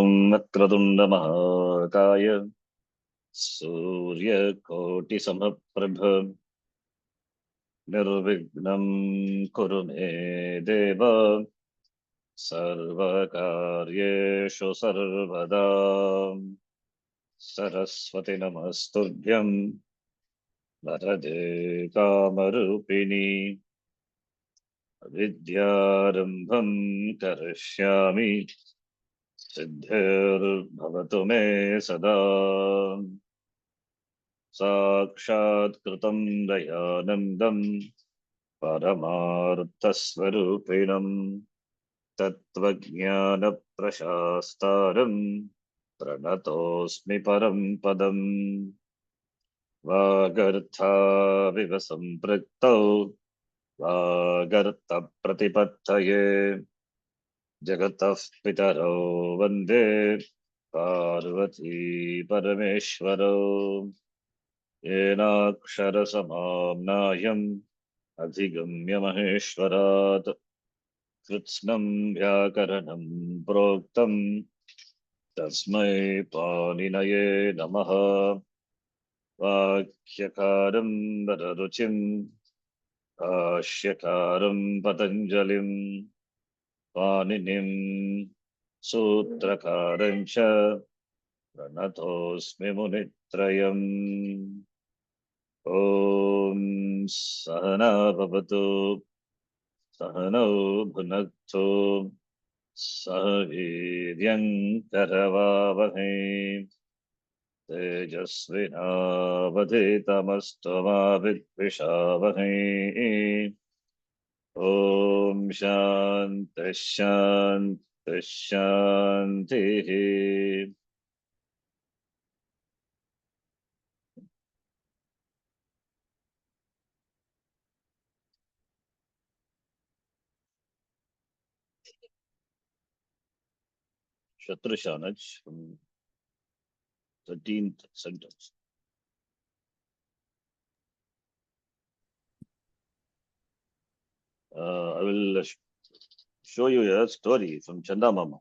ॐ वक्रतुण्डमहाकाय सूर्यकोटिसमप्रभ निर्विघ्नं कुरु मे देव सर्वकार्येषु सर्वदा। सरस्वती नमस्तुभ्यं वरदे कामरूपिणी विद्यारम्भं करिष्यामि सिद्धिर्भवतु मे सदा। साक्षात् कृतं दयानन्दं परमार्थस्वरूपिणं तत्त्वज्ञानप्रशास्तारं प्रणतोऽस्मि परं पदम्। वागर्थाविव सम्पृक्तौ वागर्थप्रतिपत्तये जगतः पितरौ वन्दे पार्वती परमेश्वरौ। येनाक्षरसमाम्नायम् अधिगम्य महेश्वरात् कृत्स्नं व्याकरणं प्रोक्तम् तस्मै पाणिनये नमः। वाक्यकारं वररुचिं भाष्यकारं पतञ्जलिं पाणिनिं सूत्रकारं च प्रणतोऽस्मि मुनित्रयम्। ॐ सहना भवतु सहनौ भुनक्तु सह वीर्यङ्करवावहै तेजस्विनावधीतमस्तु मा विद्विषावहै। ॐ शान्तिः शान्तिः शान्तिः। Shatrushanaj from 13th sentence. I will show you a story from Chanda Mama.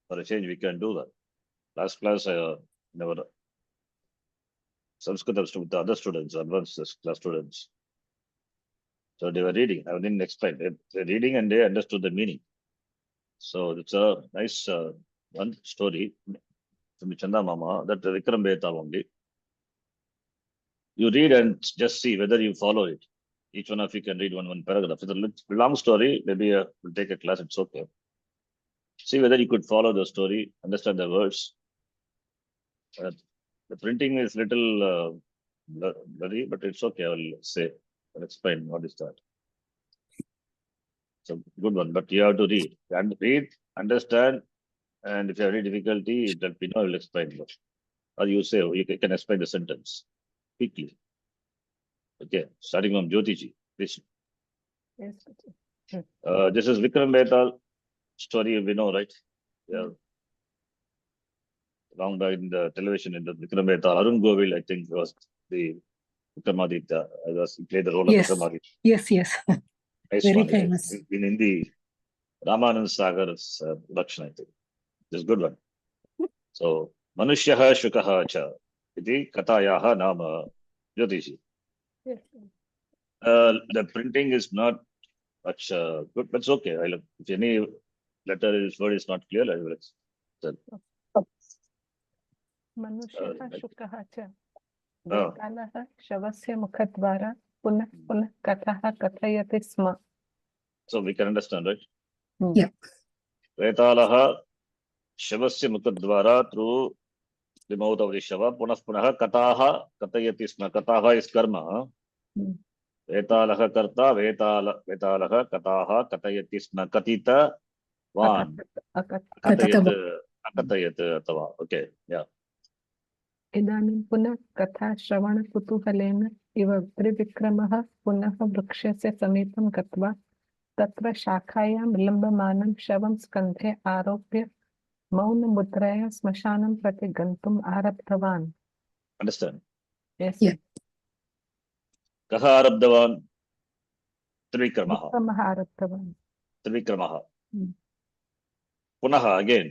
For a change, we can do that. Last class, never Sanskrit with the other students, advanced class students. So they were reading. I didn't explain. They're reading and they understood the meaning. So it's a nice one story from Chanda Mama that Vikram Betal only. You read and just see whether you follow it. Each one of you can read one paragraph. It's a long story. Maybe we'll take a class. It's okay. See whether you could follow the story, understand the words. The printing is little blurry, but it's okay. I'll explain what is that. It's a good one, but you have to read. And read, understand, and if you have any difficulty, let me know. I will explain. Or you say, you can explain the sentence quickly. Okay, starting from Jyotiji, please. Yes. This is Vikram Betal story, we know, right? Yeah. Long back in the television, in the Vikram Betal, Arun Govil, I think, was the Vikramaditya. He played the role of Vikramaditya. Yes. Nice Very one. famous. In Hindi, Ramanand Sagar's production, I think. This is good one. So, Manushyaha Shukaha Cha, iti Katayaha Nama Jyotishi. Yes. The printing is not much good, but it's okay. If any letter word is not clear, I will explain. मनुष्यः शुकः च वेतालः शवस्य मुखद्वारा पुनः पुनः कथः कथयति स्म. So we can understand, right? Yeah. Vetalaha Shavasya Mukadvara, through the mouth of the Shava, Punah Punaha Kataha Katayati Sma. Kataha is karma. Vetalaha Karta, Vetalaha Kataha Katayati Sma. Katita Van. Akatayat Atava. Okay, yeah. इदानीं पुनः कथा श्रवण कुतूहलेन इव त्रिविक्रमः पुनः वृक्षस्य समीपं गत्वा तत्र शाखायां लम्बमानं शवं स्कन्धे आरोप्य मौनमुद्रया श्मशानं प्रति गन्तुम् आरब्धवान्. Understand? Yes. कः आरब्धवान्? त्रिविक्रमः. विक्रमः आरब्धवान्. त्रिविक्रमः. पुनः again.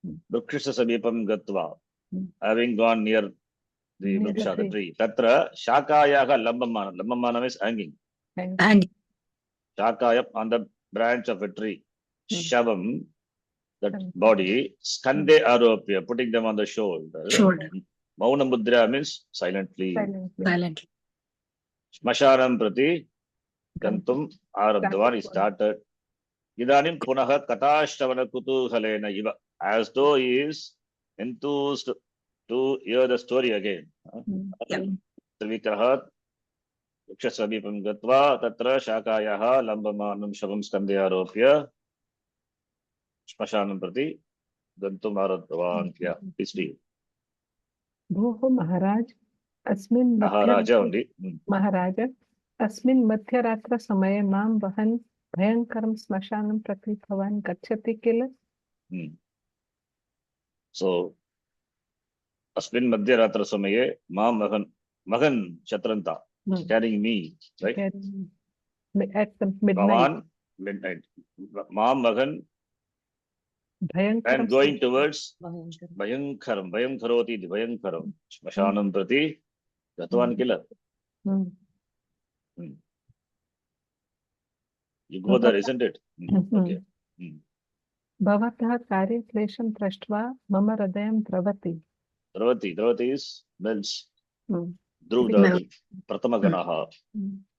vrikshasya samipam gatva, Hmm. having gone near the Near the vriksha, the tree. tree. Tatra shakayaha lambamana. Lambamana is hanging. And Shakaya on the branch of a tree. Hmm. Shavam, that Hmm. body, skande aropya, putting them on the shoulder. Shoulder. Mauna mudra means silently. silently. Smashanam prati gantum arabdhavan, he Started. started. Idanim punaha katashravana kutuhalena iva, as though he is enthused to hear the story again. Hmm. Vikrahat वृक्षसमीपं गत्वा तत्र शाकायाः लम्बमानं शवं स्कन्धे आरोप्य श्मशानं प्रति गन्तुम् आरब्धवान्. Please read. भोः महाराज अस्मिन् Maharaja only. महाराज अस्मिन् मध्यरात्रसमये मां वहन् भयङ्करं श्मशानं प्रति भवान् गच्छति किल? So अस्मिन् मध्यरात्रसमये मां महन् शत्रन्ता, carrying me, right? At the midnight. Bhavan, midnight. मां महन् and going towards भयङ्करं, भयं करोति इति भयङ्करं श्मशानं प्रति गतवान् किल? You go there, isn't it? Okay. भवतः कार्यक्लेशं दृष्ट्वा मम हृदयं द्रवति. द्रवति is melts. द्रवति प्रथमगणः.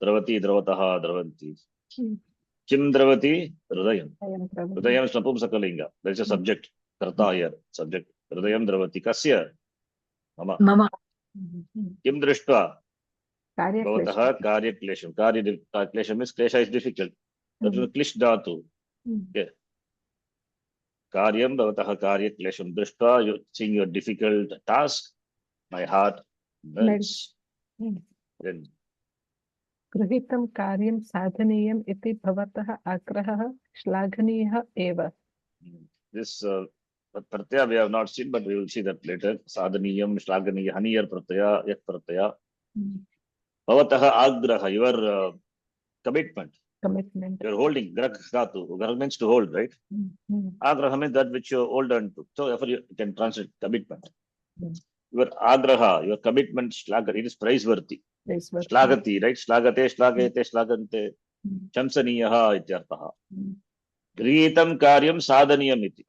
द्रवति द्रवतः द्रवन्ति. किं द्रवति? हृदयं. हृदयं नपुंसकलिङ्ग. There is a subject. कर्ता here. Subject. हृदयं द्रवति. कस्य? मम. किं दृष्ट्वा? भवतः कार्यक्लेशं. कार्यक्लेशं means क्लेशः is difficult. That is क्लिष् धातु. Okay. कार्यं भवतः कार्यक्लेशं दृष्ट्वा, you seeing your difficult task, my heart melts. Then गृहीतं कार्यं साधनीयम् इति भवतः आग्रहः श्लाघनीयः एव. This pratyaya we have not seen, but we will see that later. Sadhaniyam, shlaghaniya, haniyar pratyaya, yak pratyaya. Bhavatah agraha, your commitment. You're holding. Grah dhatu. Grah means to hold, right? Agraha means that which you hold on to. So therefore you can translate commitment. Your agraha, your commitment, shlagha, it is praiseworthy. Shlaghati, right? Shlaghate, shlaghete, shlaghante. Chamsaniyaha ityartaha. Grihitam karyam sadhaniyam iti.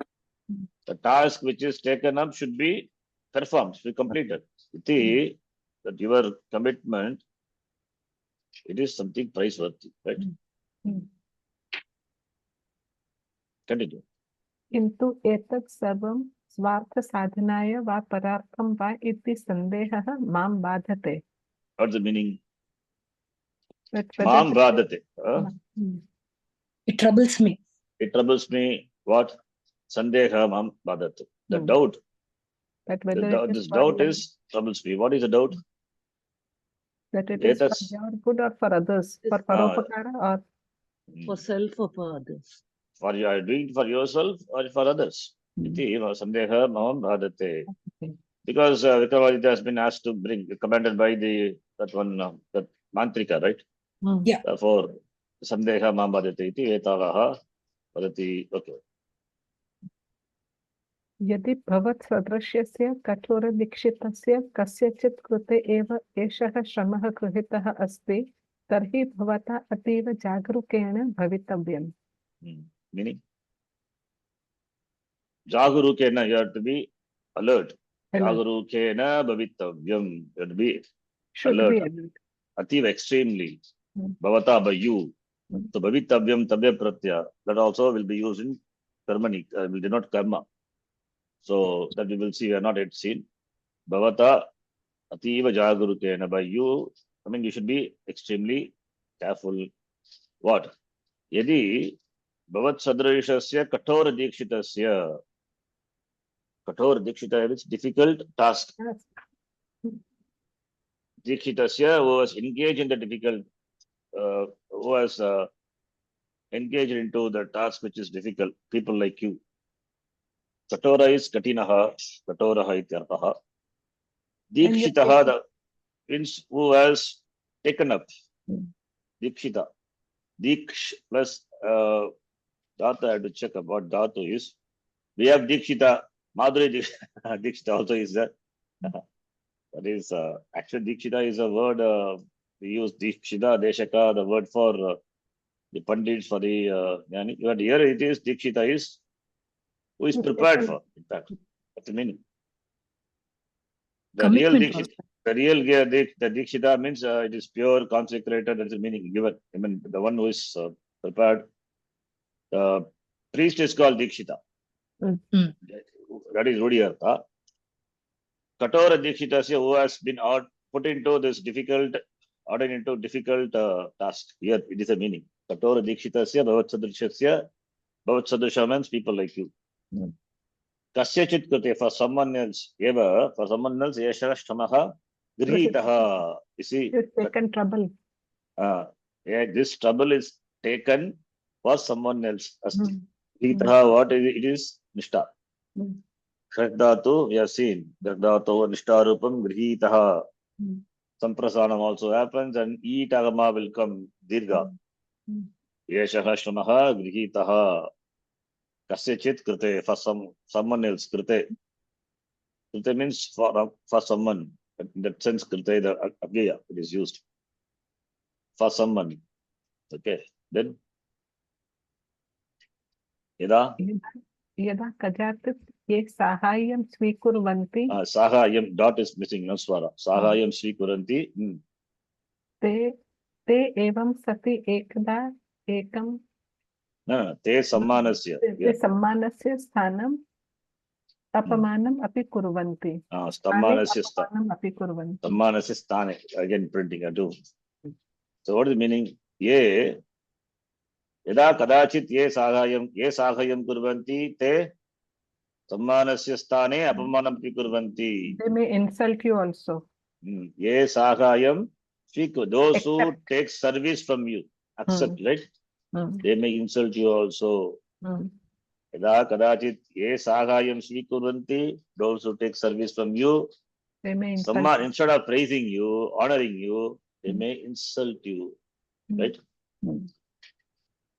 The task which is taken up should be performed, should be completed. Iti, that your commitment, it is something praiseworthy, right? Continue. किन्तु एतत् सर्वं स्वार्थसाधनाय वा परार्थं वा इति सन्देहः मां बाधते. What's the meaning? Mam badate. It troubles me. It troubles me. What? Sandeha mam badate. The doubt. This doubt is troubles me. What is the doubt? That it is for your good or for others, for paropakara or For self or for others. For you are doing it for yourself or for others. Iti sandeha mam badate. Because Vikramaditya has been asked to bring, commanded by that mantrika, right? Yeah. Therefore, sandeha mam badate iti etavaha vadati. Okay. यदि भवत् सदृश्यस्य कठोरदीक्षितस्य कस्यचित् कृते एव एषः श्रमः गृहीतः अस्ति तर्हि भवता अतीव जागरूकेण भवितव्यम्. Meaning? Jagurukena, you have to be alert. Jagurukena bhavitavyam, you have to be alert. Ativa, extremely. Bhavata, by you. So bhavitavyam tabya pratyaya, that also will be used in karmani, will denote karma. So that we will see, we are not yet seen. Bhavata ativa jagurukena, by you, I mean you should be extremely careful. What? Yadi bhavat sadrishasya kathora dikshitasya. Kathora dikshita is difficult task. Dikshitasya, who was engaged in the difficult, who was engaged into the task which is difficult, people like you. Katora is katinaha, katoraha ityartaha. Dikshitaha, the means who has taken up. Dikshita. Diksh plus dhatu, I have to check about dhatu is. We have dikshita Madhuri Dikshita also is there. That is, actually Dikshita is a word, we use Dikshita, Deshaka, the word for the Pandits, for the, but here it is, Dikshita is, who is prepared for, in fact. That's the meaning. The real Commitment Dikshita, the Dikshita means it is pure, consecrated, that's the meaning given. I mean, the one who is prepared. The priest is called Dikshita. That is Rudiyartha. Katora Dikshitasya, who has been put into this difficult, ordered into difficult task. Here it is a meaning. Katora Dikshitasya, Bhavat Sadrishasya, Bhavat Sadrisha means people like you. Kasyachit Krute, for someone else, Eva, for someone else, Yesha Shtamaha, Grihitaha. You see, You've taken trouble. this trouble is taken for someone else. Hmm. Grihitaha, what is it? It is Nishta. Hmm. Shraddhatu, we have seen. Shraddhatu, Nishtarupam, Grihitaha. Hmm. Samprasanam also happens, and eat agama will come. Dirgha. Hmm. Yeshaha Shamaha, Grihitaha. Kasyachit Krite, for someone else. Krite. Krite means for someone. In that sense, Krite, the Abhyaya, it is used. For someone. Okay. Then, Yada. यदा कदाचित् ये साहाय्यं स्वीकुर्वन्ति Sahayam, dot is missing, no swara. Sahayam Srikuranti. ते एवं सति एकदा एकं No, te sammanasya. ते सम्मानस्य स्थानम् अपमानम् अपि कुर्वन्ति Stammanasya अपमानम् अपि कुर्वन्ति Sammanasya sthane. Again, printing I do. So what is the meaning? Ye yada kadachit ye saghayam kurvanti te sammanasya sthane apamanam pi kurvanti. they may insult you also Ye saghayam those who Accept. take service from you, accept, right? They may insult you also. Yada kadachit ye saghayam svikurvanti, those who take service from you, they may insult you. instead of praising you, honoring you, they may insult you, right?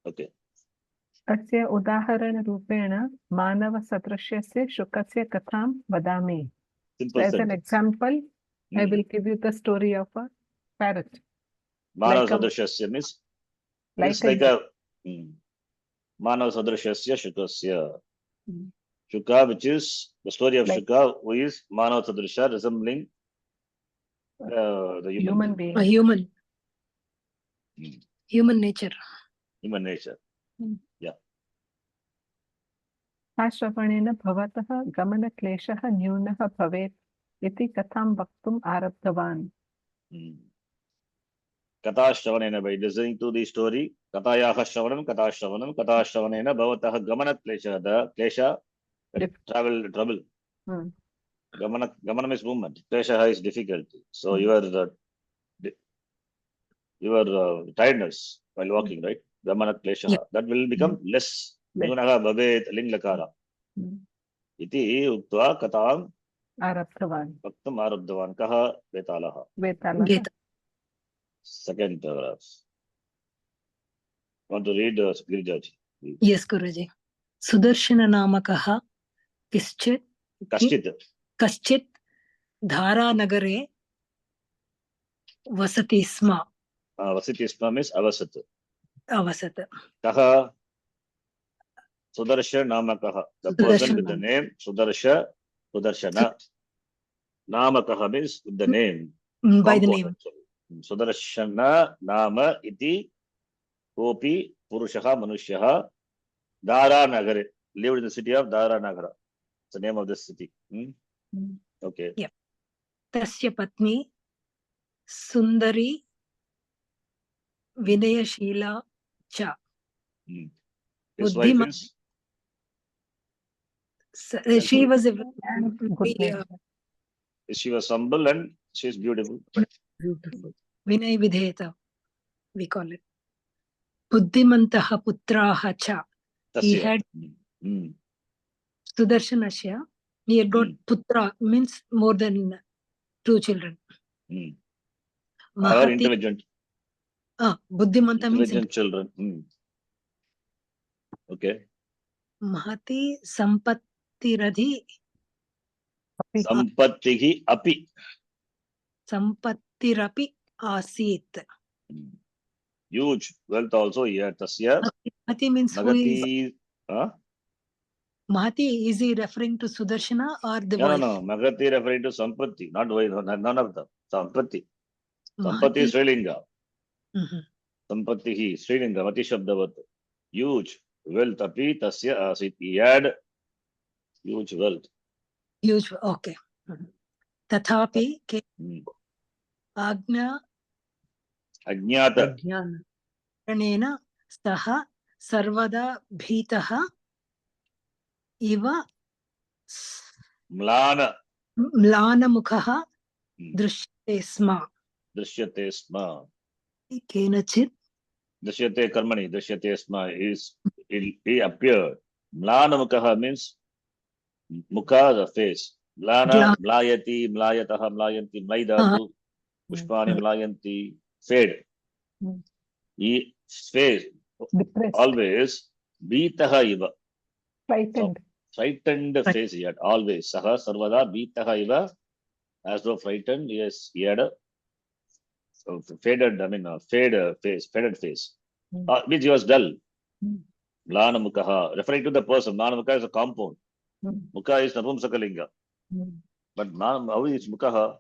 Okay. अस्य उदाहरणरूपेण मानवसदृशस्य शुकस्य कथां वदामि. Simple As an sentence. example, I will give you the story of a parrot. Manav like a- Sadrishasya means Like it's like a Manav Sadrishasya Shukasya. Shuka, which is the story of Like- Shuka, who is Manav Sadrisha, resembling the human being. A human. Hmm. Human nature. human nature. श्रवणेन भवतः गमनक्लेशः न्यूनः भवेत् इति कथां वक्तुम् आरब्धवान्. Katha Shravanena, by listening to the story, Kathayaha Shravanam, Katha Shravanena, Bhavatah Gamanat Klesha, the Klesha, trouble. Gamanam is movement, Klesha is difficulty. So your tiredness while walking, right? Gamanat Klesha, that will become less. Nunaha Bhavet Linglakara. Iti Uktva Katham आरब्धवान्. Bhaktam Arabdavan Kaha Vetalaha. वेतालः. Geta. Second paragraph. Want to read Girijaji? Yes, Guruji. Sudarshana namakah kischit Kaschit. Dhara nagare vasati sma. Vasiti Isma means Avasat. Avasat. Kaha Sudarsha Namakaha. The person with the name Sudarshana. Namakaha means with the name. By the name. Sudarshana Nama iti Kopi Purushaha Manushyaha Dara Nagare. Lived in the city of Dara Nagara. It's the name of this city. Okay. Yeah. Tasya patni Sundari Vinayashila cha. His wife is She was a Good name. she was humble and she is beautiful. beautiful. Vinay Vidheta, we call it. Buddhimantaha putraha cha. He had Sudarshanasya. He had got putra, means more than 2 children. Are intelligent. Buddhimanta means Intelligent children. Okay. Mahati Sampatti Radhi अपि Sampattihi api. Sampatirapi asit. Huge wealth also here. Tasya Mahati means who is Magati. Huh? Mahati? Is he referring to Sudarshana or the No, wife? no, no. Magati referring to Sampatti, not wife, none of them. Sampatti. Sampatti Mahati. is Srilinga. Mhm. Sampattihi, Srilinga, Mati Shabdavat. Huge wealth api tasya asit. He had huge wealth. Huge. Okay. Tathapi ke Hmm. agna Ajnata. कारणेन सः सर्वदा भीतः इव Mlana. म्लानमुखः Hmm. दृश्यते स्म. Drishyate sma. केनचित् Drishyate karmani. Drishyate sma. He appeared. Mlanamukaha means mukha, the face. Mlana, ग्ला mlayati, mlayataha, mlayanti, mlaidatu, pushpani, mlayanti, fade. He face depressed, always beetaha iva. frightened. Frightened face he had always. Saha sarvada beetaha iva. As though frightened, yes, he had a faded, faded face. Which he was dull. Mlana mukaha, referring to the person. Mlana mukha is a compound. Mukha is Napumsakalinga. But how is mukaha?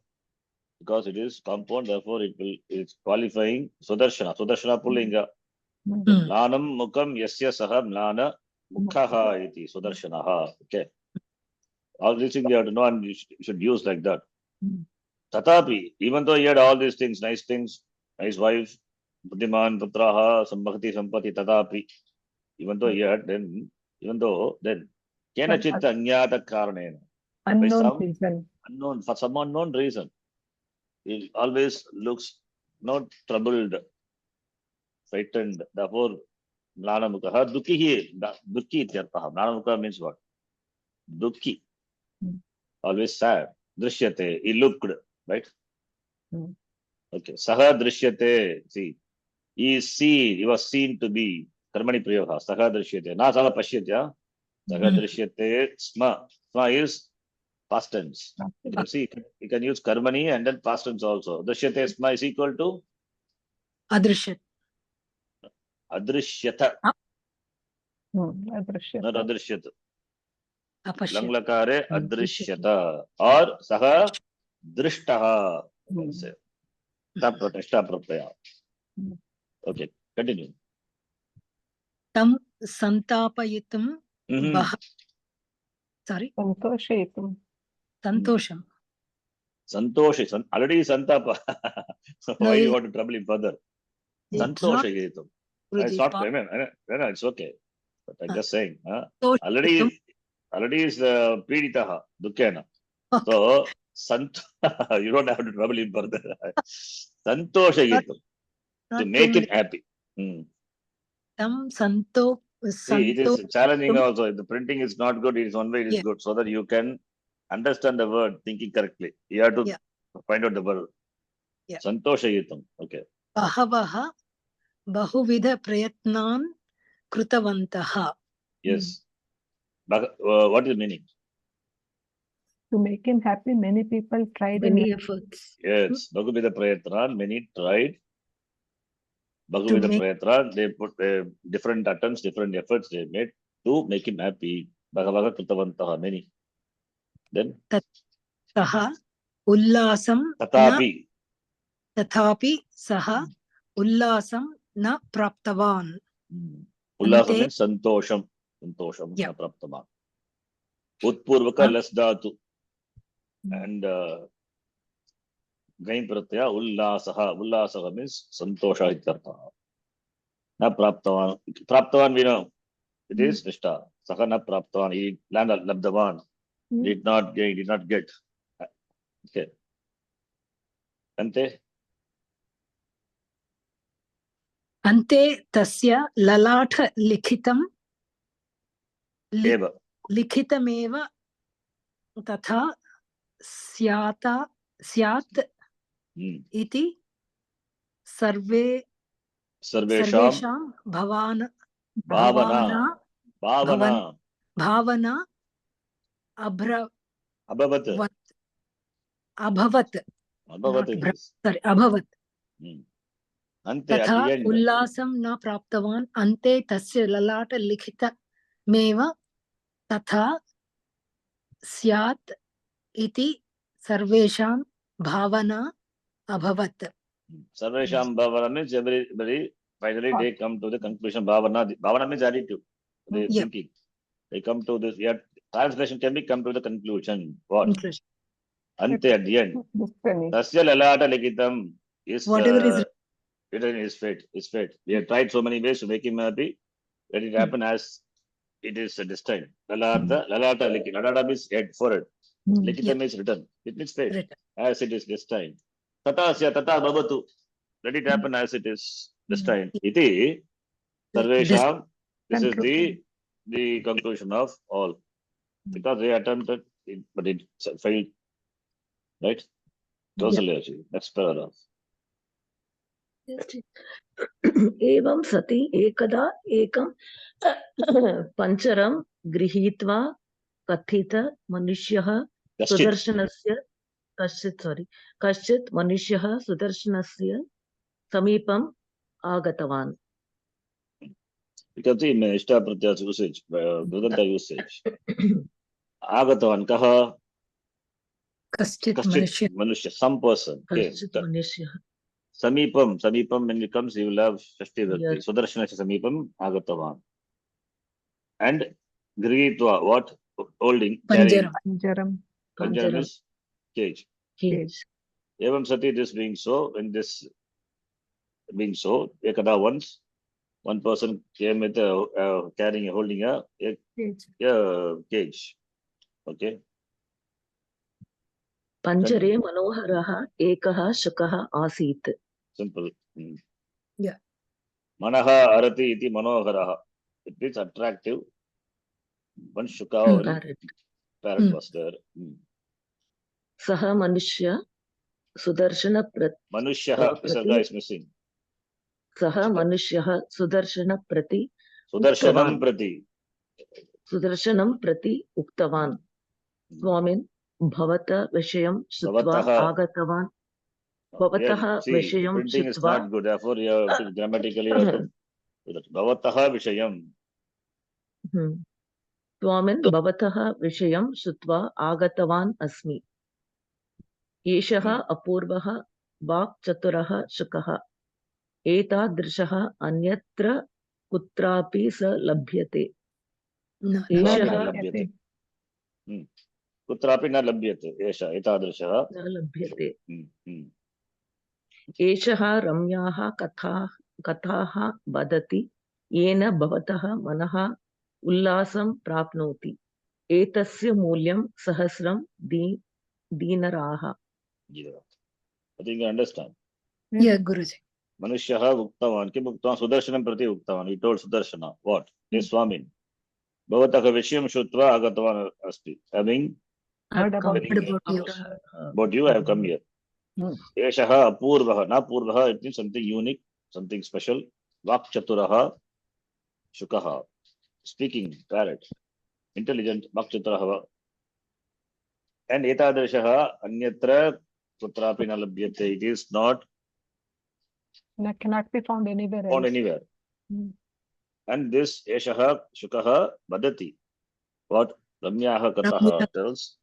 Because it is compound, therefore it's qualifying Sudarshana. Sudarshana Pullinga. Mlanam mukam yasya saha mlana mukhaha iti Sudarshanaha. Okay. All these things you have to know and you should use like that. Tatapi, even though he had all these things, nice wife, Buddhiman, Putraha, Sambhakti, Sampati, Tatapi, even though then, Kenachitta Anyata Karanena. By Unknown some reason. unknown, for some unknown reason, he always looks not troubled, frightened. Therefore, Mlanamukaha, Dukhi, Dukhi Ityartaha. Mlanamukaha means what? Dukhi, always sad. Drishyate, he looked, right? Okay. Saha Drishyate, see, he was seen to be Karmani Priyoga, Saha Drishyate. Na Saha Pashyatya, Saha Drishyate, Sma. Sma is past tense. You can see, you can use Karmani and then past tense also. Drishyate Sma is equal to अदृश्यत. Adrishyata, not Adrishyata. Adrishyat. अपश्यत. Langlakare Adrishyata or Saha Drishtaha. You can say. Shta pratyaya. Okay, continue. तं संतापयितुं बह sorry Santoshayitum. संतोषं. Santoshi, already Santapa. Why you want to trouble him further? It's not Santoshayitum. It's Guruji, not, no, it's okay. But I'm just saying, संतोषयितुं. already is Piditaha, Dukkena. So, you don't have to trouble him further. Santoshayitum, to make him happy. तं संतो See, it is challenging संतोषितुं. also. If the printing is not good, it is one way it is Yeah. good, so that you can understand the word thinking correctly. You have to Yeah. find out the word. Yeah. Santoshayitum. Okay. बहवः बहुविध प्रयत्नान् कृतवन्तः. Yes. What is the meaning? To make him happy, many people tried in Many efforts. Yes. Bhagavida Prayatna, many tried. To Bhagavida make Prayatna, they put different attempts, different efforts they made to make him happy. Bhagavaka Kritavantaha, many. Then, सः उल्लासं न Tatapi. तथापि सः उल्लासं न प्राप्तवान्. Ullasa अन्ते means Santosham. Santosham, Yeah. Napraptama. Utpurvaka less dhatu. And Gain Pratyaya, Ullasaha. Ullasaha means Santosha Ityartha. Na Praptavan. Praptavan, we know. It is Nishta. Saha na Praptavan. He landed Labdavan. Did not get. Okay. Ante? अन्ते तस्य ललाट Eva. लिखितमेव तथा स्यात् इति Sarvesham सर्वेषां Bhavana. Bhavna अभ्र Abhavat. What? Abhavat. Abhavat Not it bhra- is. Sorry, abhavat. Ante at तथा the end. उल्लासं न प्राप्तवान् अन्ते तस्य ललाट लिखितमेव तथा स्यात् इति सर्वेषां भावना अभवत्. Sarvesham Bhavana means everybody finally they come to the conclusion. Bhavana means attitude. They Yeah. thinking. They come to this. Yeah, translation can be come to the conclusion. What? Conclusion. Ante at the end. Destiny. Tasya lalata likitam is Whatever is written is fate. Is fate. We have tried so many ways to make him happy. Let it happen as it is destined. Lalata likit. Lalata means head, forehead. Likitam means written. It means fate. written. As it is destined. Tatasya tata bhavatu. Let it happen as it is destined. Iti sarvesham. This is the conclusion of all. Because they attempted it, but it failed. Right? Totally. Next paragraph. एवं सति एकदा एकं पञ्चरं गृहीत्वा कथित मनुष्यः सुदर्शनस्य कश्चित् मनुष्यः सुदर्शनस्य समीपम् आगतवान्. Because the Ishta Pratyas usage, Brudanta usage. Agatavan kaha कश्चित् Kashchit Manusya, some person came. कश्चित् मनुष्यः Samipam, when it comes, you will have Shashti Vibhakti. Yes. Sudarshana Samipam Agatavan. And Grihitva, what? Holding, carrying. Panjaram. Panjaram. Panjaram is cage. cage. Evam Sati, this being so, when this being so, Ekada once, one person came with carrying, holding a cage. Okay. पञ्जरे मनोहरः एकः शुकः आसीत्. Simple. Yeah. Manaha arati iti manoharaha. It is attractive. One shuka parrot was there. सः मनुष्य Sudarshan Manushyaha, Visarga is missing. सः मनुष्यः सुदर्शन प्रति Sudarshanam prati. उक्तवान् स्वामिन् भवतः विषयं श्रुत्वा आगतवान्. भवतः विषयं Printing is श्रुत्वा not good. Therefore, you have to grammatically have to. Bhavataha vishayam. स्वामिन् भवतः विषयं श्रुत्वा आगतवान् अस्मि. एषः अपूर्वः वाक्चतुरः शुकः. एतादृशः अन्यत्र कुत्रापि स लभ्यते. एषः कुत्रापि न लभ्यते एषः एतादृशः न लभ्यते. एषः रम्याः कथाः वदति येन भवतः मनः उल्लासं प्राप्नोति. एतस्य मूल्यं सहस्रं दीनराः. I think you understand. Yeah, Guruji. Manushyaha uktavan. Kim uktavan? Sudarshanam prati uktavan. He told Sudarshana. What? Hey Swamin. Bhavatah vishayam shrutva agatavan asti. Having Heard about you, I have come here. Eshaha apurvaha. Na purvaha, it means something unique, something special. Vakchaturaha shukaha. Speaking, parrot. Intelligent, vakchaturaha. And etadrishaha anyatra kutrapi na labhyate. It is not cannot be found anywhere else. found anywhere. And this Eshaha Shukaha Badati. What Ramyaha Kataha tells.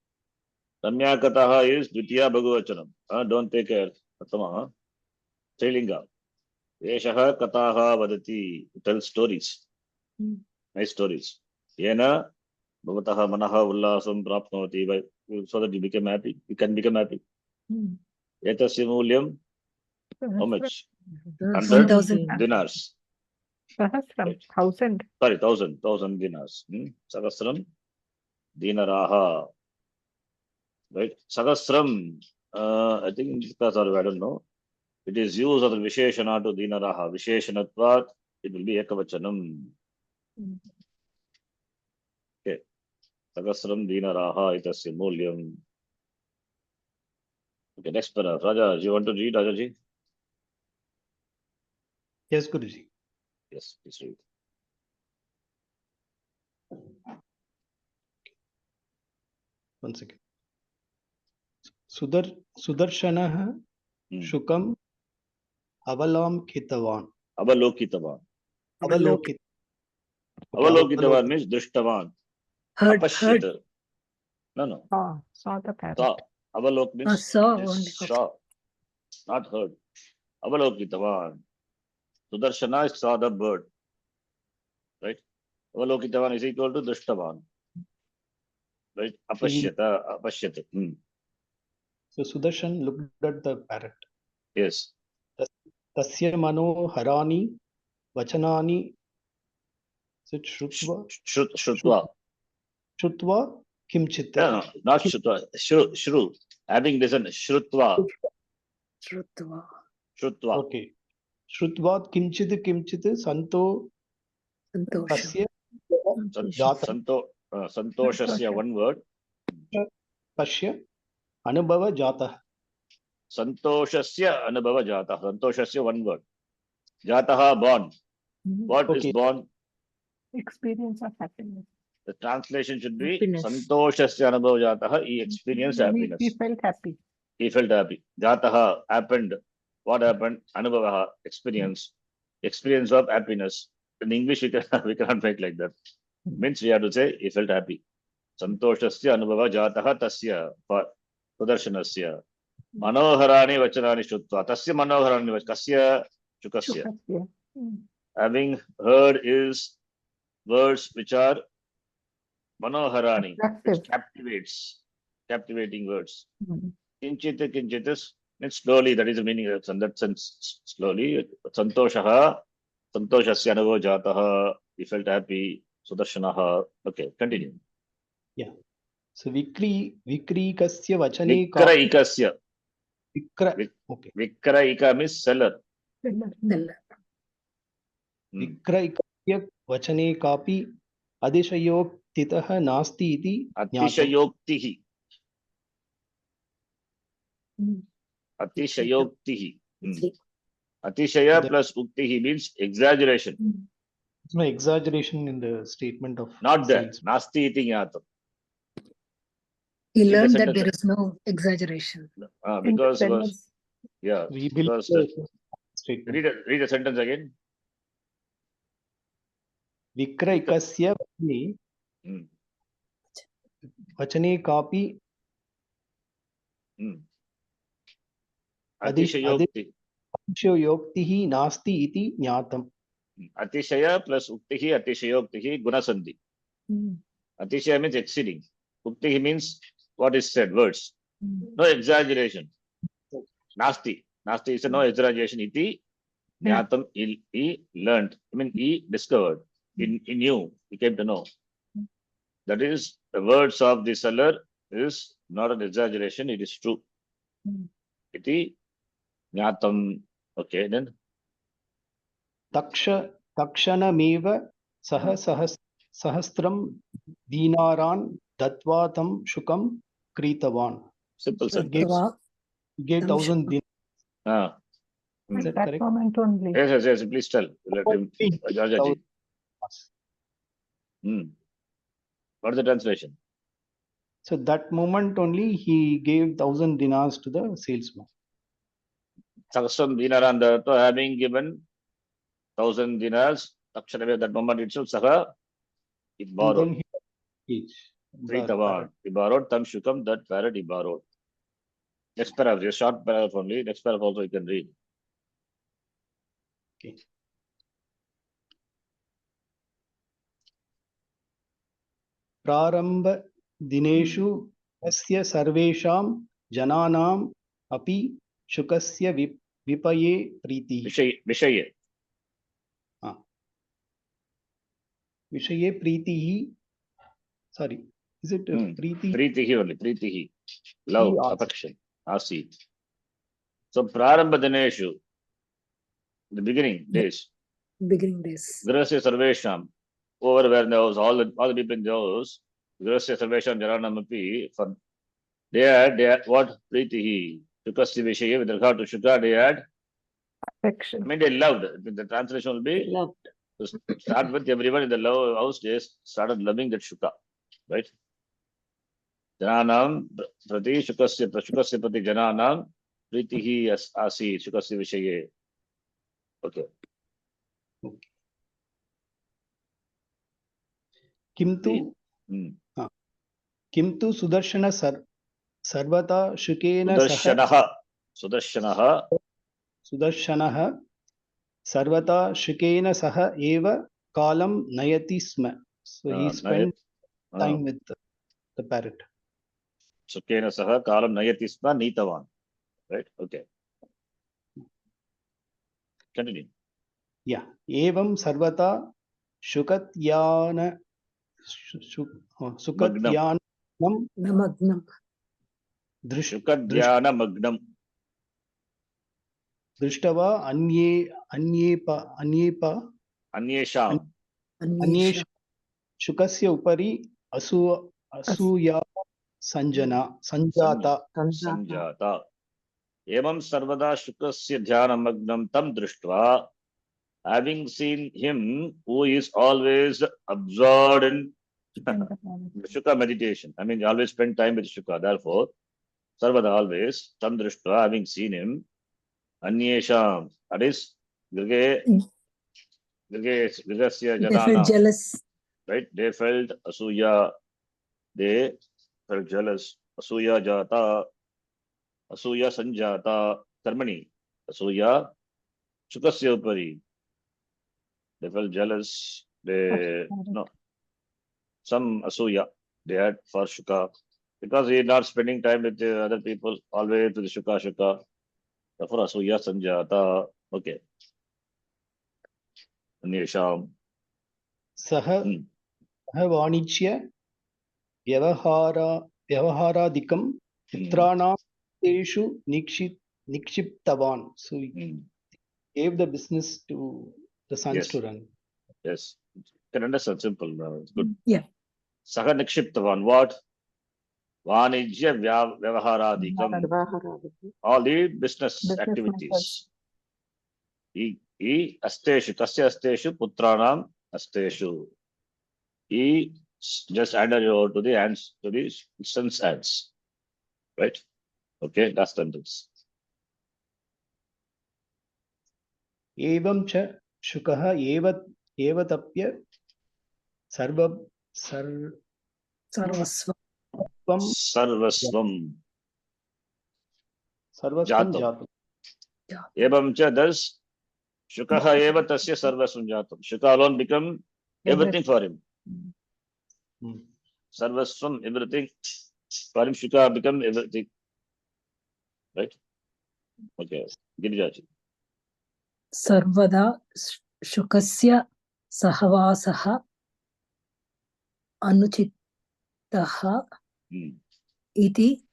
Ramya Kataha is Dvitiya Bhagavachanam. Don't take care. Prathama. Strilinga. Eshaha Kataha Badati. Tells stories. Nice stories. Yena Bhavataha Manaha Ullasam Prapnoti. So that you become happy. You can become happy. Etasya Mulyam. How much? 100 dinars. Sahasram, 1,000. Sorry, 1,000 dinars. Sahasram dinaraha. Right? Sahasram, I think in this class, I don't know. It is used as a visheshana to dinaraha. Visheshanatvat, it will be ekavachanam. Okay. Sahasram dinaraha itasya mulyam. Okay, next paragraph. Raja, you want to read, Rajaji? Yes, Guruji. Yes, please read. One second. Sudarshan शुकम् अवलोकितवान् Avalokitavan. अवलोकित Avalokitavan means drishtavan. Heard. Apashyata. No. Saw the parrot. Saw. Avalok means Saw just only. saw. Not heard. Avalokitavan. Sudarshana saw the bird. Right? Avalokitavan is equal to drishtavan. Right? Apashyata. So Sudarshan looked at the parrot. Yes. तस्य मनोहराणि वचनानि Shrutva. श्रुत्वा किंचित् No, not Shrutva. Shru. Having listened. Shrutva. Shrutva. Okay श्रुत्वा किंचित् संतो Santosha. तस्य Santoshasya, one word. तस्य अनुभव जातः Santoshasya anubhava jatah. Santoshasya, one word. Jataha, born. What is Okay. born? Experience of happiness. The translation should be Happiness. Santoshasya anubhava jatah. He experienced happiness. He felt happy. He felt happy. Jataha, happened. What happened? Anubhava, experience. Experience of happiness. In English, we cannot make like that. Means we have to say he felt happy. Santoshasya anubhava jataha tasya for Sudarshanasya. Manoharani vachanani shrutva. Tasya manoharani kasya shukasya. Shukasya. Having heard his words which are manoharani, which Attractive. captivating words. Mm. Kinchit means slowly, that is the meaning of in that sense, slowly. Santoshaha, Santoshasya anubhava jataha, he felt happy. Sudarshanaha. Okay, continue. So विक्रीकस्य वचने Vikraikasya. Okay. Vikraika means seller. विक्रयिकस्य वचने कापि अतिशयोक्तितः नास्ति इति ज्ञातम् Atishayoktihi. Atishayoktihi. Atishaya plus uktihi means exaggeration. There's no exaggeration in the statement of Not there. sales. Nasti iti jnatam. He In the learned that sentence- there is no exaggeration. Because it was, Sellers. yeah. We believe Because the statement. read the sentence again. विक्रयिकस्य Hmm. वचने कापि Atishayokti. अतिशयोक्तिः नास्ति इति ज्ञातम् Atishaya plus uktihi, atishayoktihi, gunasandhi. Atishaya means exceeding. Uktihi means what is said, words. No exaggeration. Nasti. Nasti is a no exaggeration. Iti jnatam, he learned. I mean, he discovered. He knew. He came to know. That is, the words of the seller is not an exaggeration. It is true. Iti jnatam. Okay, then. तक्षणमेव सः सहस्रं दीनारान् दत्त्वा तं शुकं क्रीतवान्. Simple So sentence. gave 1,000 dinars. Ah. Is At that that correct? moment only. Yes. Please tell. Let him. Jajaji. What is the translation? So that moment only he gave 1,000 dinars to the salesman. Sahasram dinaranda, having given 1,000 dinars, Takshanave, that moment itself, Saha, he And borrowed. then he Pritavan. He borrowed Tam Shukam, that parrot he borrowed. Next paragraph, a short paragraph only. Next paragraph also you can read. Okay. प्रारंभ दिनेषु अस्य सर्वेषां जनानाम् अपि शुकस्य विपये प्रीतिः Vishaye. विषये प्रीतिः. Sorry, is it प्रीतिः? Pritihi only. Pritihi. Love, He asked. affection. Asit. So, Prarambha Dineshu, the beginning days. Beginning days. Grahasya Sarvesham, over where there was all the people in the house, Grahasya Sarvesham Jaranamapi, for they had what? Pritihi. Shukasya Vishaye, with regard to Shuka, they had, Affection. I mean, they loved. The translation will be, Loved. to start with everyone in the house, they started loving that Shuka, right? जनानां प्रति शुकस्य प्रति जनानां प्रीतिः आसीत् शुकस्य विषये. Okay. किन्तु Hmm. किन्तु सुदर्शन सर्वदा शुकेन सह सुदर्शनः सर्वदा शुकेन सह एव कालं नयति स्म. So he spent time with the parrot. Shukkeien सह कालं नयति स्म नीतवान्. Right? Okay. Continue. Yeah. एवं सर्वदा शुकत्यान सुकत्यानं Namagnam. शुकध्यानमग्नम्. दृष्ट्वा अन्येषाम् अन्येषु शुकस्य उपरि असूया संजाता. संजाता. एवं सर्वदा शुकस्य ध्यानमग्नं तं दृष्ट्वा, having seen him who is always absorbed in Shuka meditation. I mean, always spend time with Shuka. Therefore, sarvada always tam drishtva, having seen him, anyesham, that is grigasya They felt janana, jealous. right? They felt asuya. They felt jealous. Asuya jata, asuya sanjata, karmani, asuya shukasya upari. They felt jealous. They no. Some asuya they had for Shuka because he is not spending time with the other people, always with the Shuka. Therefore, asuya sanjata. Okay. Anyesham. सह वाणिज्य व्यवहारादिकं मित्राणां तेषु निक्षिप्तवान्. So he gave the business to the sons Yes. to run. Yes. You can understand simple. It's good. Yeah. Saha nikshiptavan. What? Vanijya vyavaharadikam. All the business activities. He asteshu, tasya asteshu, putranam asteshu. He just handed over to the hands, to the son's hands. Right? Okay, last sentence. एवं च शुकः एवतप्य सर्वं Sarvasva. Sarvasvam. जातम्. Jatam. Evam cha thus Shukaha eva tasya sarvasvam jatam. Shuka alone become everything for him. Sarvasvam, everything for him. Shuka become everything. Right? Okay. Girijaji. Sarvada shukasya sahavasaha anuchittaha iti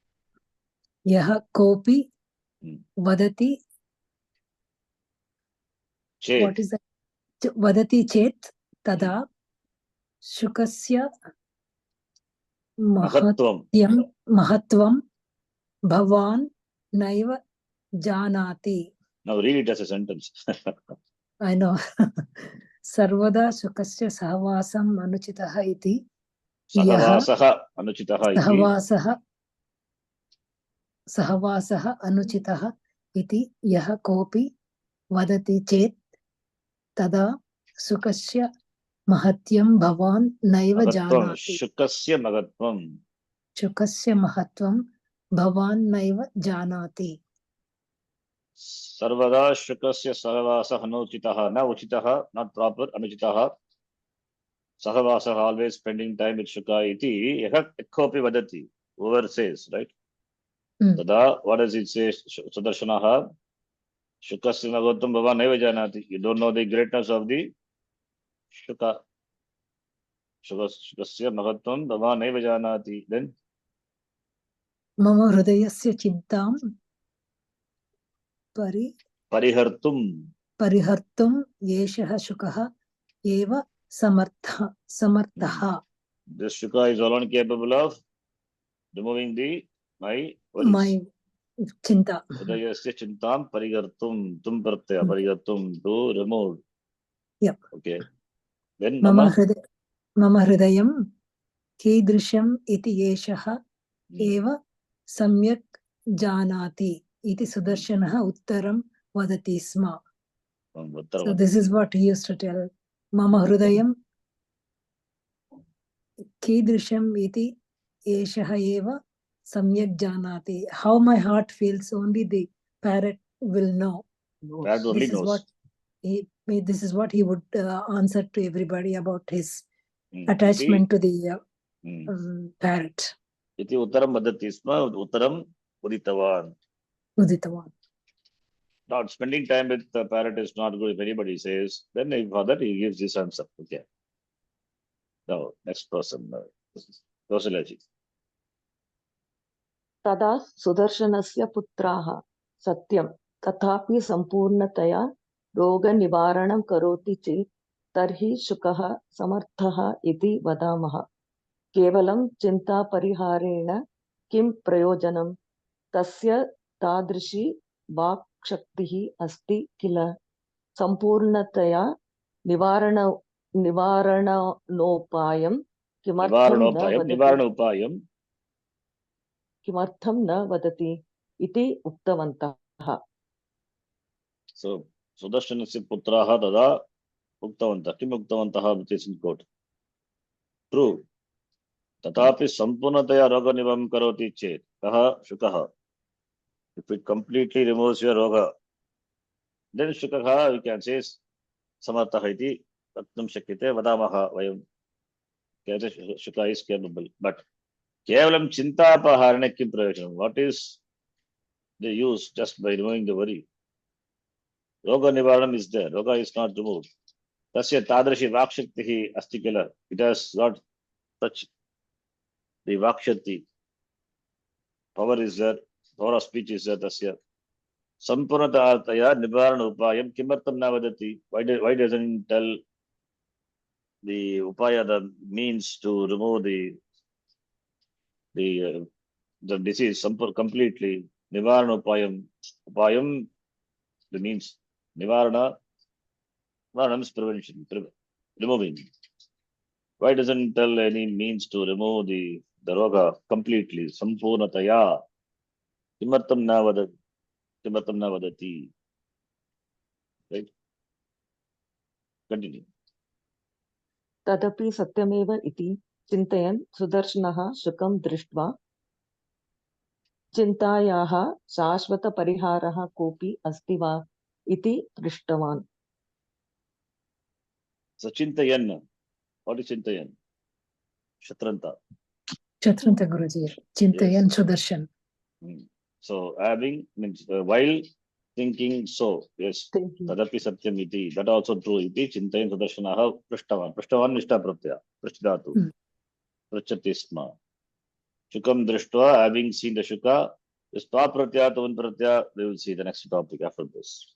yaha kopi vadati. What is that? Vadati chet tada shukasya Mahatvam. mahatvam bhavan naiva janati. Now read it as a sentence. I know. Sarvada shukasya sahavasam anuchitaha iti Sahavasaha anuchitaha iti. Sahavasaha anuchitaha iti yaha kopi vadati chet tada sukasya mahatyam bhavan naiva Mahatvam. janati. Shukasya mahatvam. Shukasya mahatvam bhavan naiva janati. Sarvada shukasya sahavasa anuchitaha. Na uchitaha, not proper, anuchitaha. Sahavasa, always spending time with Shuka iti. Yaha kopi vadati. Whoever says, right? Tada, what does it say? Sudarshanaha. Shukasya mahatvam bhavan naiva janati. You don't know the greatness of the Shuka. Shukasya mahatvam bhavan naiva janati. Then? Mama hridayasya chintam Parihartum. yeshaha shukaha eva samarthaha. This Shuka is alone capable of removing my worries. My chinta. Hridayasya chintam parihartum. Tum pratyaya parihartum. To remove. Yep. Okay. Then Mama hridayam kidrisham iti yeshaha एव सम्यक् जानाति इति सुदर्शनः उत्तरं वदति स्म. So this is what he used to tell. Mama hrudayam कीदृशम् इति एषः एव सम्यक् जानाति. How my heart feels, only the parrot will know. Parrot only This is knows. what this is what he would answer to everybody about his Hmm. attachment to the Hmm. parrot. Iti uttaram vadati sma, uttaram uditavan. Uditavan. Not spending time with the parrot is not good. If anybody says, then for that he gives this answer. Okay. Now, next person. Kausalaji. तदा सुदर्शनस्य पुत्राः सत्यं तथापि सम्पूर्णतया रोगनिवारणं करोति चेत् तर्हि शुकः समर्थः इति वदामः. केवलं चिन्तापरिहारेण किं प्रयोजनं? तस्य तादृशी वाक्शक्तिः अस्ति किल. सम्पूर्णतया निवारणोपायं किमर्थं न वदति इति उक्तवन्तः. So, Sudarshanasya putraha tada uktavantah. Kim uktavantah? Which is in quote. True. Tatapi sampurnataya roga nivam karoti chet. Kaha shukaha. If it completely removes your roga, then shukaha, we can say, samartha iti tatnam shakyate vadamaha vayam. Shuka is capable. But kevalam chintapaharane kim prayojanam? What is the use just by removing the worry? Roga nivaranam is there. Roga is not removed. Tasya tadrashi vakshaktihi asti kila. It has got such the vakshakti. Power is there. Power of speech is there. Tasya. Sampurnataya nivarana upayam kimartam na vadati. Why doesn't tell the upaya, the means to remove the disease completely? Nivarana upayam. Upayam, the means. Nivarana is prevention, removing. Why doesn't tell any means to remove the roga completely? Sampurnataya. Kimartam na vadati. Right? Continue. तदपि सत्यमेव इति चिन्तयन् सुदर्शनः शुकं दृष्ट्वा चिन्तायाः शाश्वतपरिहारः कोऽपि अस्ति वा इति पृष्टवान्. So Chintayan. What is Chintayan? Shatranta. Chatranta Guruji. Chintayan Yes. Sudarshan. So having means while thinking so, yes. Tadapi satyam iti. That also true. Iti Chintayan Sudarshanaha Prishtavan. Prishtavan Nishta Pratyaya. Prishdatu. Prachati sma. Shukam Drishtva, having seen the Shuka, is Tva Pratyaya, Tavan Pratyaya, we will see the next topic after this.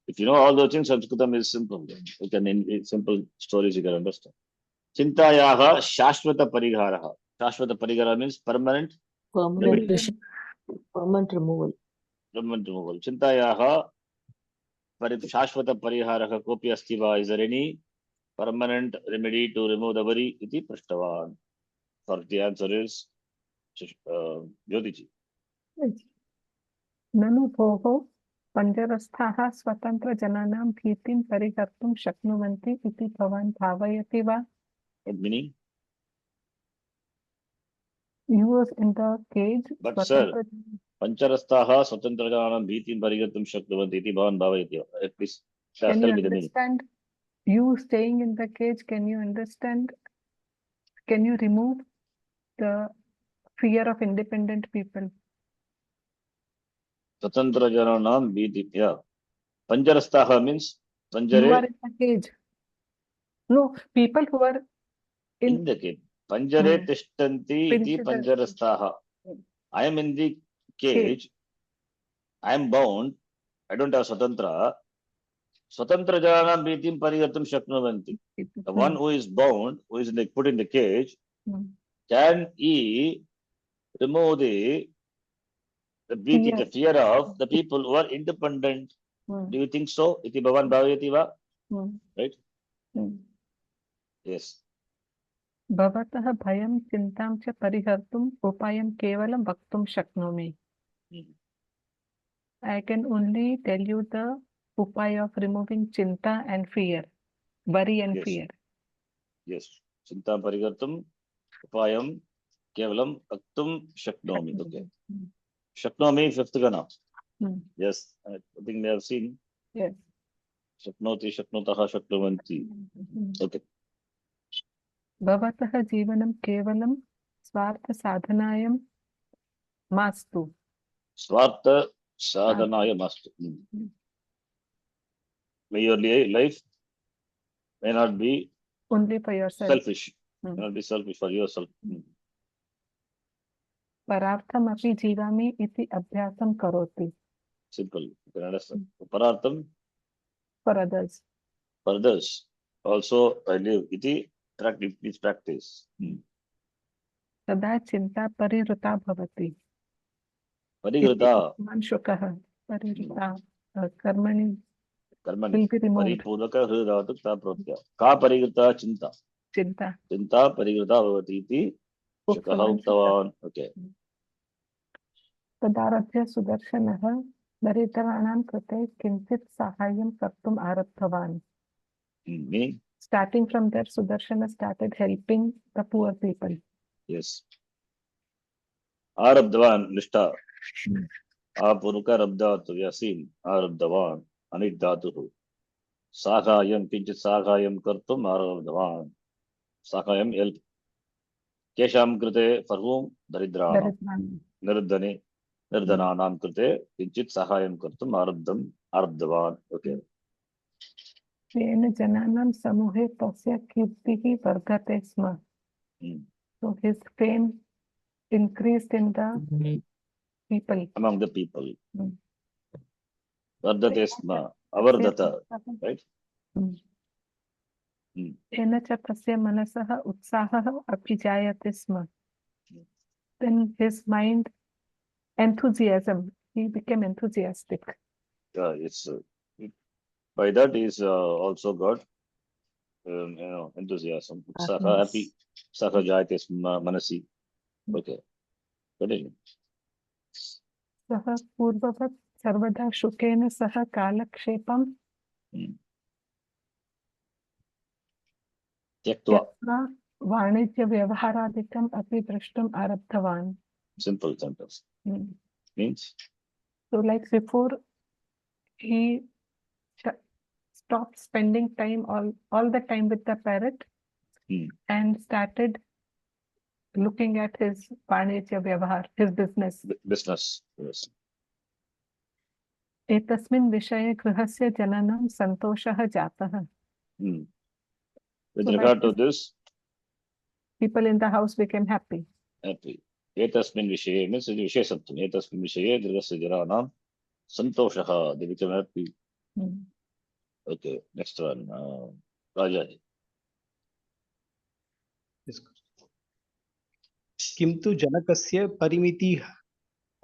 If you know all those things, Sanskritam is simple. You can, in simple stories you can understand. Chintayaha Shashvata Pariharaha. Shashvata Parihara means permanent remedy. Permanent removal. Permanent removal. Chintayaha Shashvata Pariharaha Kopi Astiva. Is there any permanent remedy to remove the worry? Iti Prashtavan. For the answer is Jyotiji. ननु भोः पञ्जरस्थाः स्वतन्त्रजनानां भीतिं परिहर्तुं शक्नुवन्ति इति भवान् भावयति वा? What meaning? He was in the cage. But sir, Pancharasthaha Swatantrajanam Bhitim Parihartum Shaknuvanti iti bhavan bhavayati. Please tell Can you me the meaning. understand? You staying in the cage, can you understand? Can you remove the fear of independent people? Swatantrajanam Bhitim. Yeah. Pancharasthaha means You are Panjare in the cage. No, people who are in the cage. Panjare Tishtanti iti Pinchida. Pancharasthaha. I am in the cage. I am bound. I don't have Swatantra. Swatantrajanam Bhitim Parihartum Shaknuvanti. The one who is bound, who is put in the cage, can he remove the bhiti, the fear of the people who are independent? Do you think so? Iti bhavan bhavayati va? Right? Yes. भवतः भयं चिन्तां च परिहर्तुम् उपायं केवलं वक्तुं शक्नोमि. I can only tell you the upaya of removing chinta and fear, worry and Yes. fear. Yes. Chinta parigartum upayam kevalam aktum shaknomi. Okay. Shaknomi fifth gana. Yes. I think they have seen. Yes. Shaknoti, Shaknotaha, Shaknuvanti. Okay. भवतः जीवनं केवलं स्वार्थसाधनाय मास्तु. Swartha sadhanaya mastu. May your life may not be Only for yourself. selfish. May not be selfish for yourself. परार्थमपि जीवामि इति अभ्यासं करोति. Simple. You can understand. Parartham For others. for others. Also, I live. Iti please practice. तदा चिन्ता परिहृता भवति. Parigrita. शुकः परिहृता कर्मणि Karmani. will be removed. Paripuraka hridatu protya. Ka parigrita chinta. चिन्ता. Chinta parigrita bhavati iti shakaha uktavan. Okay. तदारभ्य सुदर्शनः दरिद्राणां कृते किञ्चित् साहाय्यं कर्तुम् आरब्धवान्. Meaning? Starting from there, Sudarshana started helping the poor people. Yes. Arabdhavan Nishta. Apuruka Rabdhatu. We have seen Arabdhavan Anidhatuhu. Sakhayam Kinchit Sakhayam Kartum Arabdhavan. Sakhayam help. Kesham Krite for whom? Daridranam. Nirdhani. Nirdhananam Krite Kinchit Sakhayam Kartum Arabdhavan. Okay. तेन जनानां समूहे तस्य कीर्तिः वर्धते स्म. So his fame increased in the people. Among the people. Vardhate sma. Avardhata. Right? तेन च तस्य मनसः उत्साहः अपि जायते स्म. Then his mind, enthusiasm, he became enthusiastic. It's by that is also got enthusiasm. Utsaha, happy. Sakha jayate manasi. Okay. Continue. सः पूर्ववत् सर्वदा शुकेन सह कालक्षेपं Tyaktva. त्यक्त्वा वाणिज्यव्यवहारादिकम् अपि द्रष्टुम् आरब्धवान्. Simple sentence. Means? So like before, he stopped spending time all the time with the parrot and started looking at his वाणिज्य व्यवहार, his business. Business. Yes. एतस्मिन् विषये गृहस्य जनानां सन्तोषः जातः. With regard to this, people in the house became happy. Happy. Etasmin Vishaye means Vishesatvam. Etasmin Vishaye Dirgasya Jaranam Santoshaha. They become happy. Okay, next one. Raja. किन्तु जनकस्य परिमिति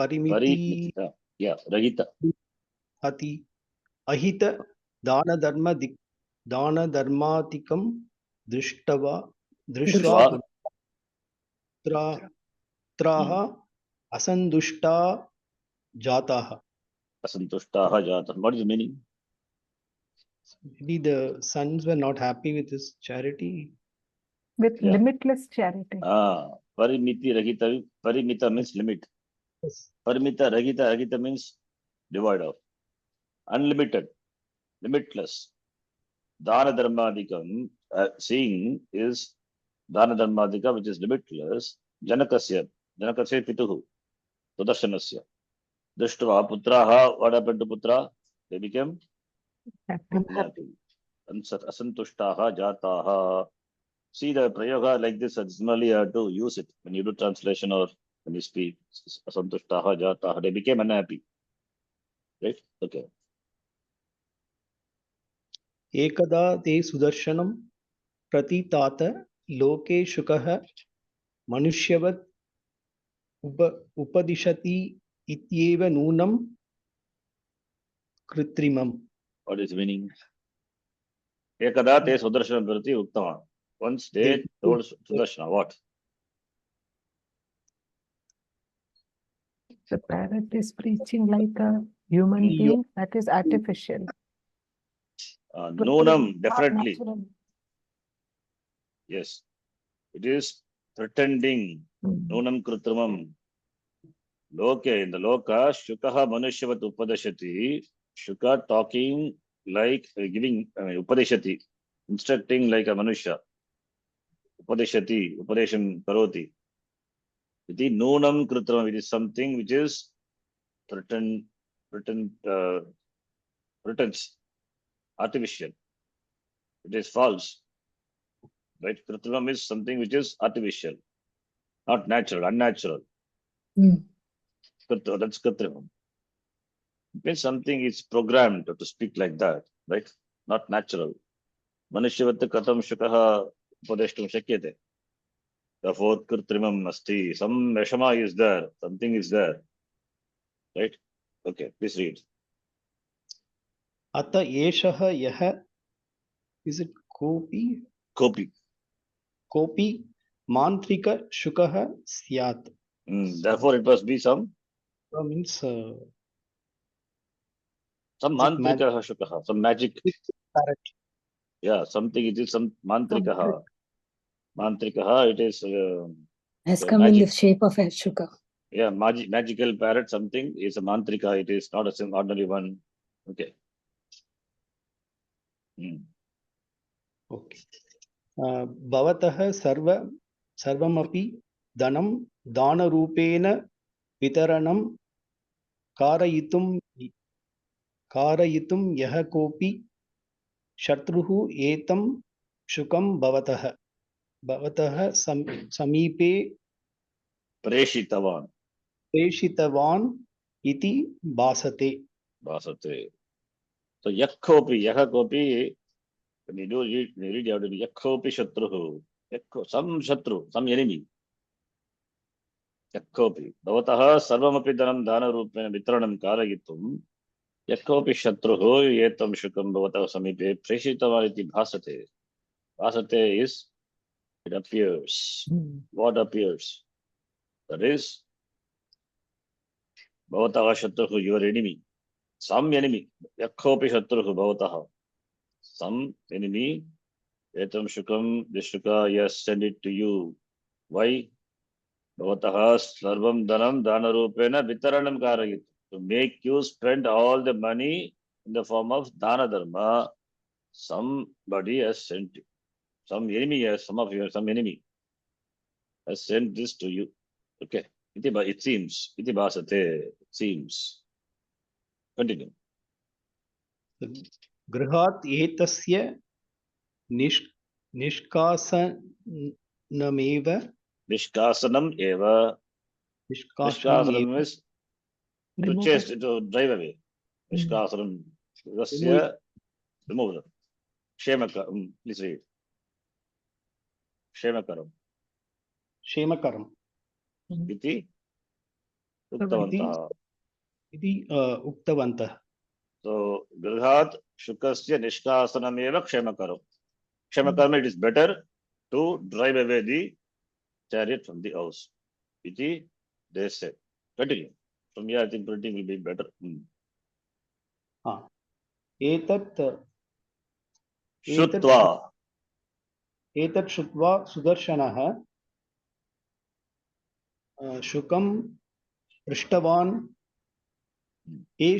Rahita. अति अहित दानधर्मादिकं दृष्ट्वा पुत्राः असन्तुष्टा जाताः. Asantushtaha Jata. What is the meaning? Maybe the sons were not happy with his charity. With limitless charity. Parimiti Rahita. Parimita means limit. Yes. Parimita Rahita means devoid of. Unlimited. Limitless. Dana Dharmadikam, seeing is Dana Dharmadika, which is limitless. Janakasya Pituhu. Sudarshanasya. Drishtva Putraha. What happened to Putra? They became happy. Asantushtaha Jataha. See the prayoga like this, additionally you have to use it when you do translation or when you speak. Asantushtaha Jataha. They became unhappy. Right? Okay. एकदा ते सुदर्शनं प्रतितात लोके शुकः मनुष्यवत् उपदिशति इत्येव नूनं कृत्रिमम्. What is meaning? Ekada te Sudarshanam Prati Uttaman. Once they told Sudarshana, what? The parrot is preaching like a human You- being, that is artificial. Noonam, Not definitely. natural. Yes. It is pretending. Noonam Krutrimam. Loke, in the Loka, Shukaha Manushyavat Upadashati. Shuka talking like giving Upadeshati, instructing like a Manusha. Upadeshati, Upadesham Karoti. Iti Noonam Krutrimam. It is something which is pretend, pretense, artificial. It is false. Right? Kritrimam is something which is artificial, not natural, unnatural. That's Kritrimam. It means something is programmed to speak like that, right? Not natural. Manushyavat katam shukaha upadeshtum shakyate. Therefore, Kritrimam asti. Some Veshama is there, something is there. Right? Okay, please read. अत एषः यः is it कोऽपि Kopi. कोऽपि मान्त्रिकशुकः स्यात् Therefore, it must be some means some is it mantrika shukaha, some magic. parrot. Yeah, something it is some mantrikaha. Mantrikaha, it is Has yeah, come in the magic. shape of a shuka. Yeah, magical parrot, something is a mantrika, it is not a ordinary one. Okay. Okay. भवतः सर्वमपि धनं दानरूपेण वितरणं कारयितुं यः कोऽपि शत्रुः एतं शुकं भवतः समीपे Preshitavan. प्रेषितवान् इति भासते. So yakhopi, yahakopi, when you read, you have to be yakhopi shatruhu. Some shatru, some enemy. Yakhopi. Bhavataha sarvamapi dhanam dhana rupena vitranam karayitum. Yakhopi shatruhu etam shukam bhavataha samipe preshitavan iti bhasate. Bhasate is, it appears. What appears? That is, bhavataha shatruhu, your enemy. Some enemy. Yakhopi shatruhu bhavataha. Some enemy. Etam shukam, this shuka, yes, send it to you. Why? Bhavataha sarvam dhanam dhanarupena vitaranam karayit. To make you spend all the money in the form of dana dharma. Somebody has sent you. Some enemy has, some enemy has sent this to you. Okay. It seems. Iti bhasate. It seems. Continue. गृहात् एतस्य निष्कासनमेव Nishkasanam eva. Nishkasanam is to Remove chase, it. to drive away. Nishkasanam. Rasya removal. Kshemaka. Please read. Kshemakaram. क्षेमकरम् Iti uktavantah. इति उक्तवन्तः. So, Grhat Shukasya Nishkasanam eva Kshemakaram. Kshemakaram, it is better to drive away the chariot from the house. Iti, they say. Continue. From here, I think printing will be better. एतत् Shutva. श्रुत्वा सुदर्शनः शुकं पृष्टवान् ये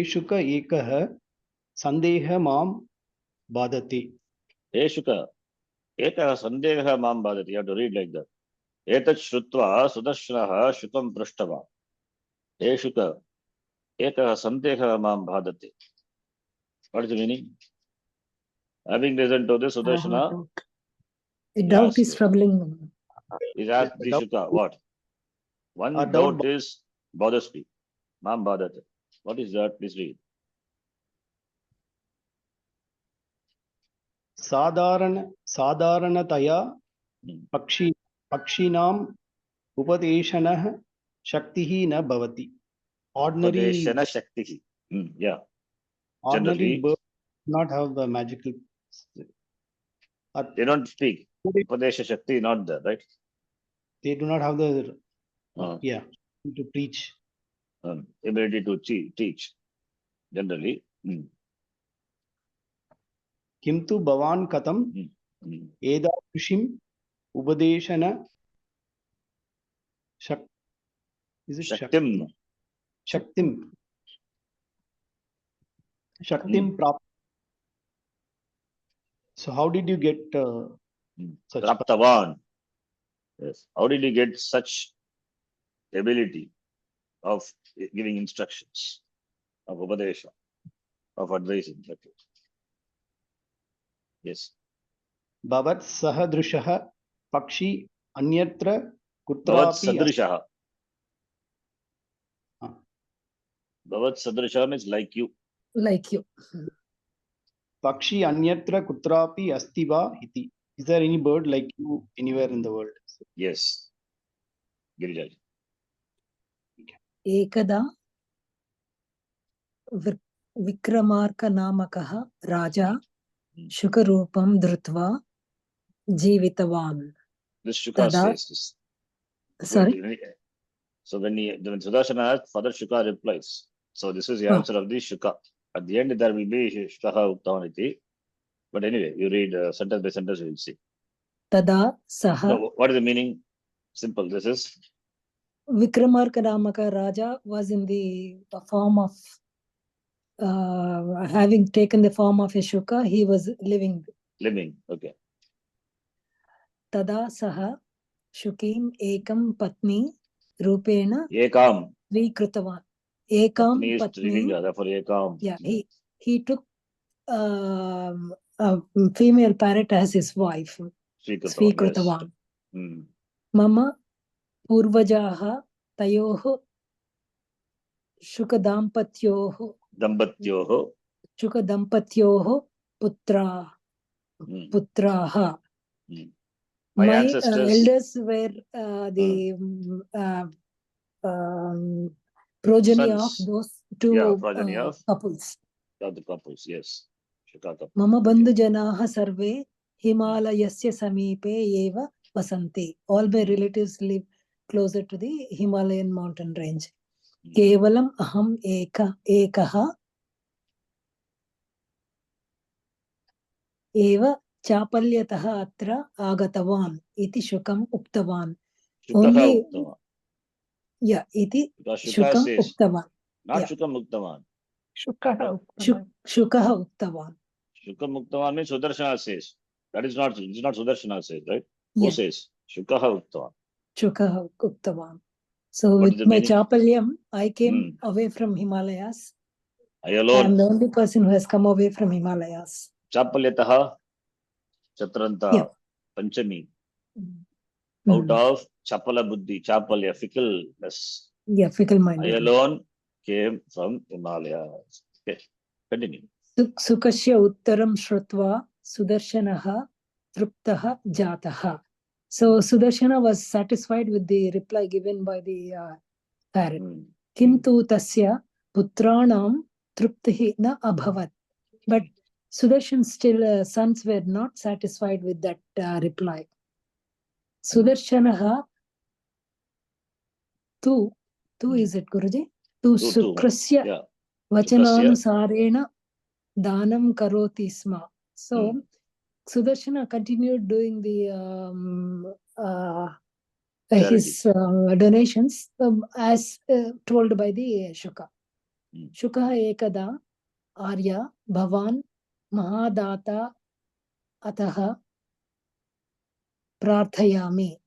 शुक एकः सन्देहः मां बाधते. Eshuka. Ekah Sandehah Mam Badati. You have to read like that. Etat Shrutva Sudarshanaha Shukam Prashtava. Eshuka. Ekah Sandehah Mam Badati. What is the meaning? Having listened to this, Sudarshana The doubt Yes. is troubling them. is asked the Shuka. What? One doubt is bothers me. Mam Badati. What is that? Please read. साधारणतया पक्षिणाम् उपदेशनः शक्तिः न भवति. Ordinary Padeshana Shakti. Yeah. ordinary Generally, birds do not have the magical They don't speak. Upadesha Shakti not there, right? They do not have the Uh, to preach. Ability to teach generally. Kimtu bhavan katam edarushim upadeshana shak is it Shaktim. Shaktim prap. So how did you get such Praptavan. Yes. How did you get such ability of giving instructions, of Upadesha, of advising? Okay. Yes. Bhavat sahadrishah pakshi anyatra Bhavat kutrapi Sadrishaha. Bhavat Sadrishaha means like you. Like you. pakshi anyatra kutrapi asti va iti. Is there any bird like you anywhere in the world? Yes. Giriraj. एकदा विक्रमार्कनामकः राजा शुकरूपं धृत्वा जीवितवान्. This Shuka Tada. says this. Sorry? So when Sudarshana asks, Father Shuka replies. So this is the answer of the Shuka. At the end there will be Shukaha Uktavaniti. But anyway, you read sentence by sentence, you will see. Tada saha No, what is the meaning? Simple. This is Vikramarka Raja was in the form of having taken the form of a Shuka, he was living. Okay. Tada saha Shukim ekam patni rupena Ekam. svikrutawan. Ekam Patni is patni. therefore Ekam. Yeah, he took a female parrot as his wife. Svikrutavan. Yes. Mama purvajaha tayoho shukadampatyoho putra putraha. My My ancestors, elders were the progeny sons. of those two progeny of couples. the couples, yes. Shuka couple. Mama bandhujanaha sarve Himalayasya samipe eva vasanti. All my relatives live closer to the Himalayan mountain range. Kevalam aham ekaha eva chapalyataha atra agatavan iti shukam uktavan. Only iti shukam uktavan. Not Shukam Uktavan. Shukaha. Shukaha uktavan. Shukam Uktavan means Sudarshana says. That is not, it's not Sudarshana says, right? Who says? Shukaha Uktavan. Shukaha uktavan. So with my chapalyam, I came away from Himalayas. I alone. am the only person who has come away from Himalayas. Chapalyataha Chatranta Panchami. Out of Chapala Buddhi, Chapalya, fickleness. Yeah, fickle-minded. I alone came from Himalayas. Okay, continue. Sukashya uttaram shrutva Sudarshanaha truptaha jataha. So Sudarshana was satisfied with the reply given by the parrot. Kintu tasya putranam truptihi na abhavat. But Sudarshan's still sons were not satisfied with that reply. Sudarshanaha tu is it Guruji? Tu sukrasya vachananusarena danam karoti sma. So Sudarshana continued doing the his donations as told by the Shuka. Shuka ekada arya bhavan mahadata ataha prarthayami.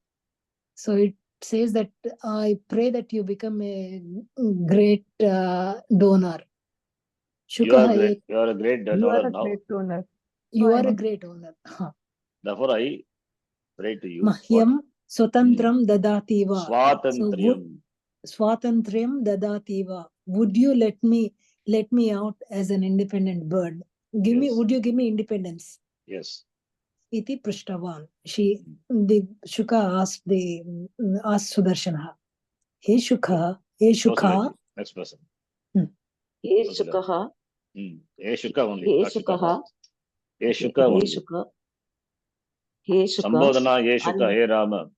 So it says that I pray that you become a great donor. You are a great donor now. You are a great donor. Therefore, I pray to you. Mahyam swatantram dadativa. Swatantriyam. Dadativa. Would you let me out as an independent bird? Would you give me independence? Yes. Iti prishtavan. The Shuka asked Sudarshana. Hey Shuka. Next person. He Shukaha. He Shuka only. He Shukaha. Ye Okay. Shuka He only. Shuka. He Shuka. Sambodhana Ye Shuka, He Rama.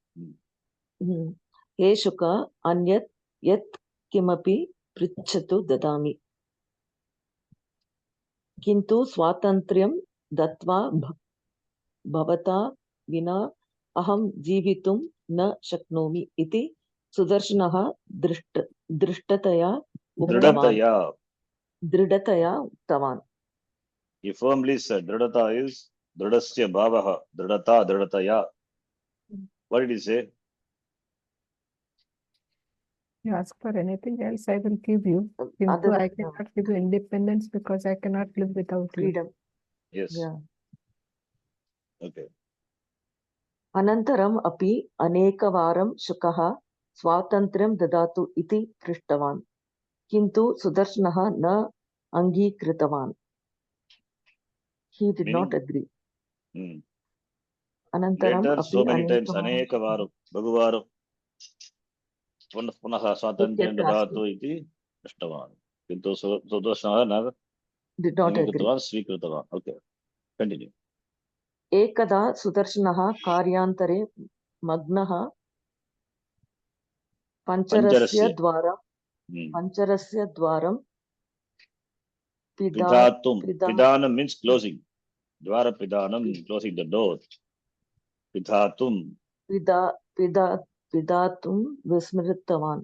हे शुक अन्यत् यत् किमपि पृच्छतु ददामि किन्तु स्वातन्त्र्यं दत्वा भवता विना अहं जीवितुं न शक्नोमि इति सुदर्शनः दृष्टतया Dridhataya. उक्तवान्. He firmly said, Dridhata is Dridhasya Bhavaha, Dridhata, Dridhataya. What did he say? You ask for anything else, I will give you. Kintu Other I than cannot give you independence because I cannot live without you. freedom. Yes. Yeah. Okay. अनन्तरम् अपि अनेकवारं शुकः स्वातन्त्र्यं ददातु इति पृष्टवान् किन्तु सुदर्शनः न अङ्गीकृतवान्. He did not Meaning? agree. Hmm. अनन्तरम् Later, अपि so many times, अनेकवारं Anekavaru, Bhagavaru, Punaha Swatantriam kept asking. Dadatu iti Prishtavan. Kintu Sudarshanah na Did not agree. Angikritvan, Svikritavan. Okay. Continue. एकदा सुदर्शनः कार्यान्तरे मग्नः Pancharasya. पञ्चरस्य द्वारं Pidhatum. Pidhanam means closing. Dwara Pidhanam, closing the door. Pidhatum. पिधातुं विस्मृतवान्.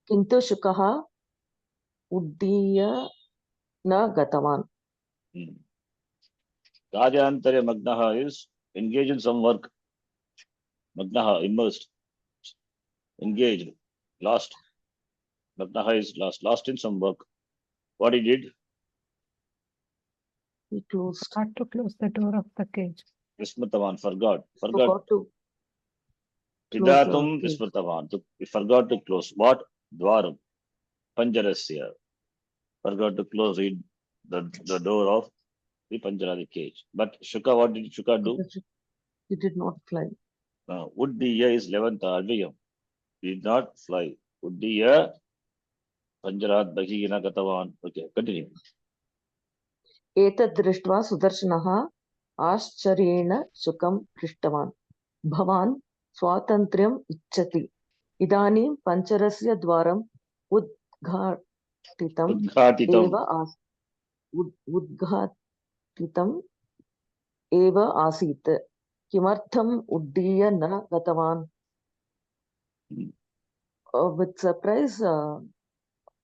किन्तु शुकः उड्डीय न गतवान्. Rajantarya Magnaha is engaged in some work. Magnaha, immersed, engaged, lost. Magnaha is lost in some work. What he did? He closed. Not to close the door of the cage. Vismritavan, forgot. Forgot to Pidhatum close the cage. Vismritavan. He forgot to close. What? Dwaram. Panjarasya. Forgot to close the door of the Panjara, the cage. But Shuka, what did Shuka do? He did not fly. Uddiya is 11th Advayam. He did not fly. Uddiya Panjarat Bahina Gatavan. Okay, continue. एतत् दृष्ट्वा सुदर्शनः आश्चर्येण शुकं पृष्टवान्. भवान् स्वातन्त्र्यम् इच्छति. इदानीं पञ्चरस्य द्वारम् उद्घाटितम् एव आसीत्. किमर्थम् उड्डीय न गतवान्? With surprise,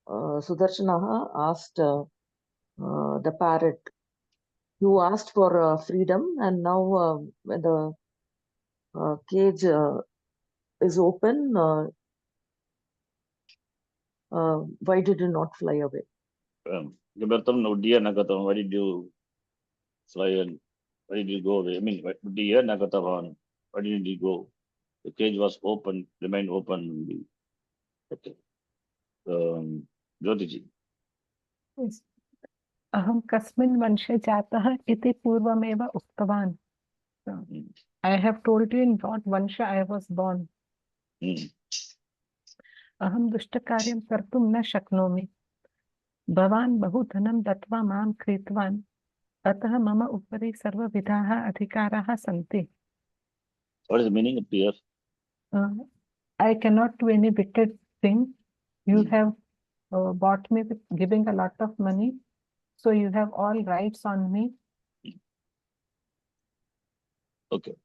Sudarshanah asked the parrot, you asked for freedom, and now when the cage is open, why did you not fly away? Kimartam Uddiya Nagatavan. Why did you fly and why did you go away? I mean, Uddiya Nagatavan. Why didn't you go? The cage was open, remained open. Okay. Jyotiji. Yes. Aham kasmin vanshe jatah iti purvameva uktavan. I have told you in what vansha I was born. Aham dushta-karyam kartum na shaknomi. Bhavan bahu dhanam datva maam kritvan. Atah mama upari sarva vidhaha adhikaraha santi. What is the meaning of here? I cannot do any wicked thing. You have bought me with giving a lot of money. So you have all rights on me. Okay.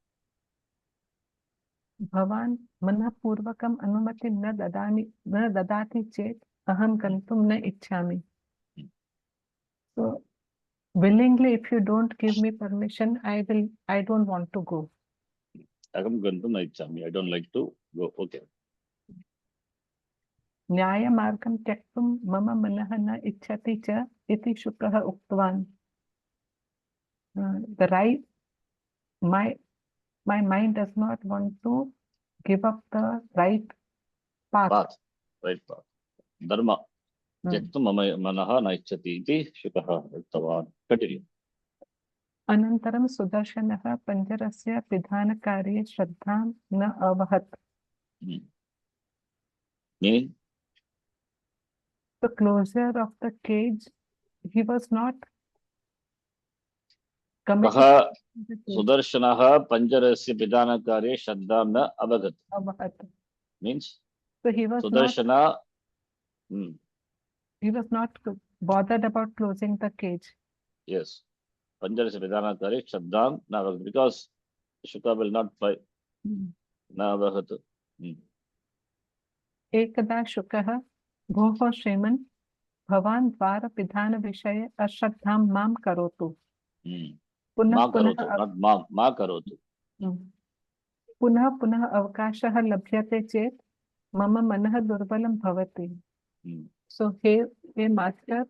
Bhavan manah purvakam anumati na dadati chet aham gantum na ichchami. So willingly, if you don't give me permission, I don't want to go. Aham gantum na ichchami. I don't like to go. Okay. Nyaya margam tyaktum mama manah na ichchati cha iti shukah uktvan. The right, my mind does not want to give up the right path. Right path. Dharma. Tyaktum manaha na ichchati iti Shukaha uktavan. Continue. Anantaram Sudarshanah Panjarasya Pidhanakarye Shraddham na avahat. Meaning? The closure of the cage, he was not कः the cage. सुदर्शनः पञ्जरस्य पिधानकार्ये श्रद्धां न अवगत् Avahat. Means So he was not, Sudarshan he was not bothered about closing the cage. yes पञ्जरस्य पिधानकार्ये श्रद्धां न अवगत् because Shuka will not fly Hmm. न अवगत् एकदा शुकः भोः श्रीमन् भवान् द्वारपिधानविषये अश्रद्धां मां करोतु पुनः मा पुनः करोतु not मा करोतु पुनः पुनः अवकाशः लभ्यते चेत् मम मनः दुर्बलं भवति. So hey master,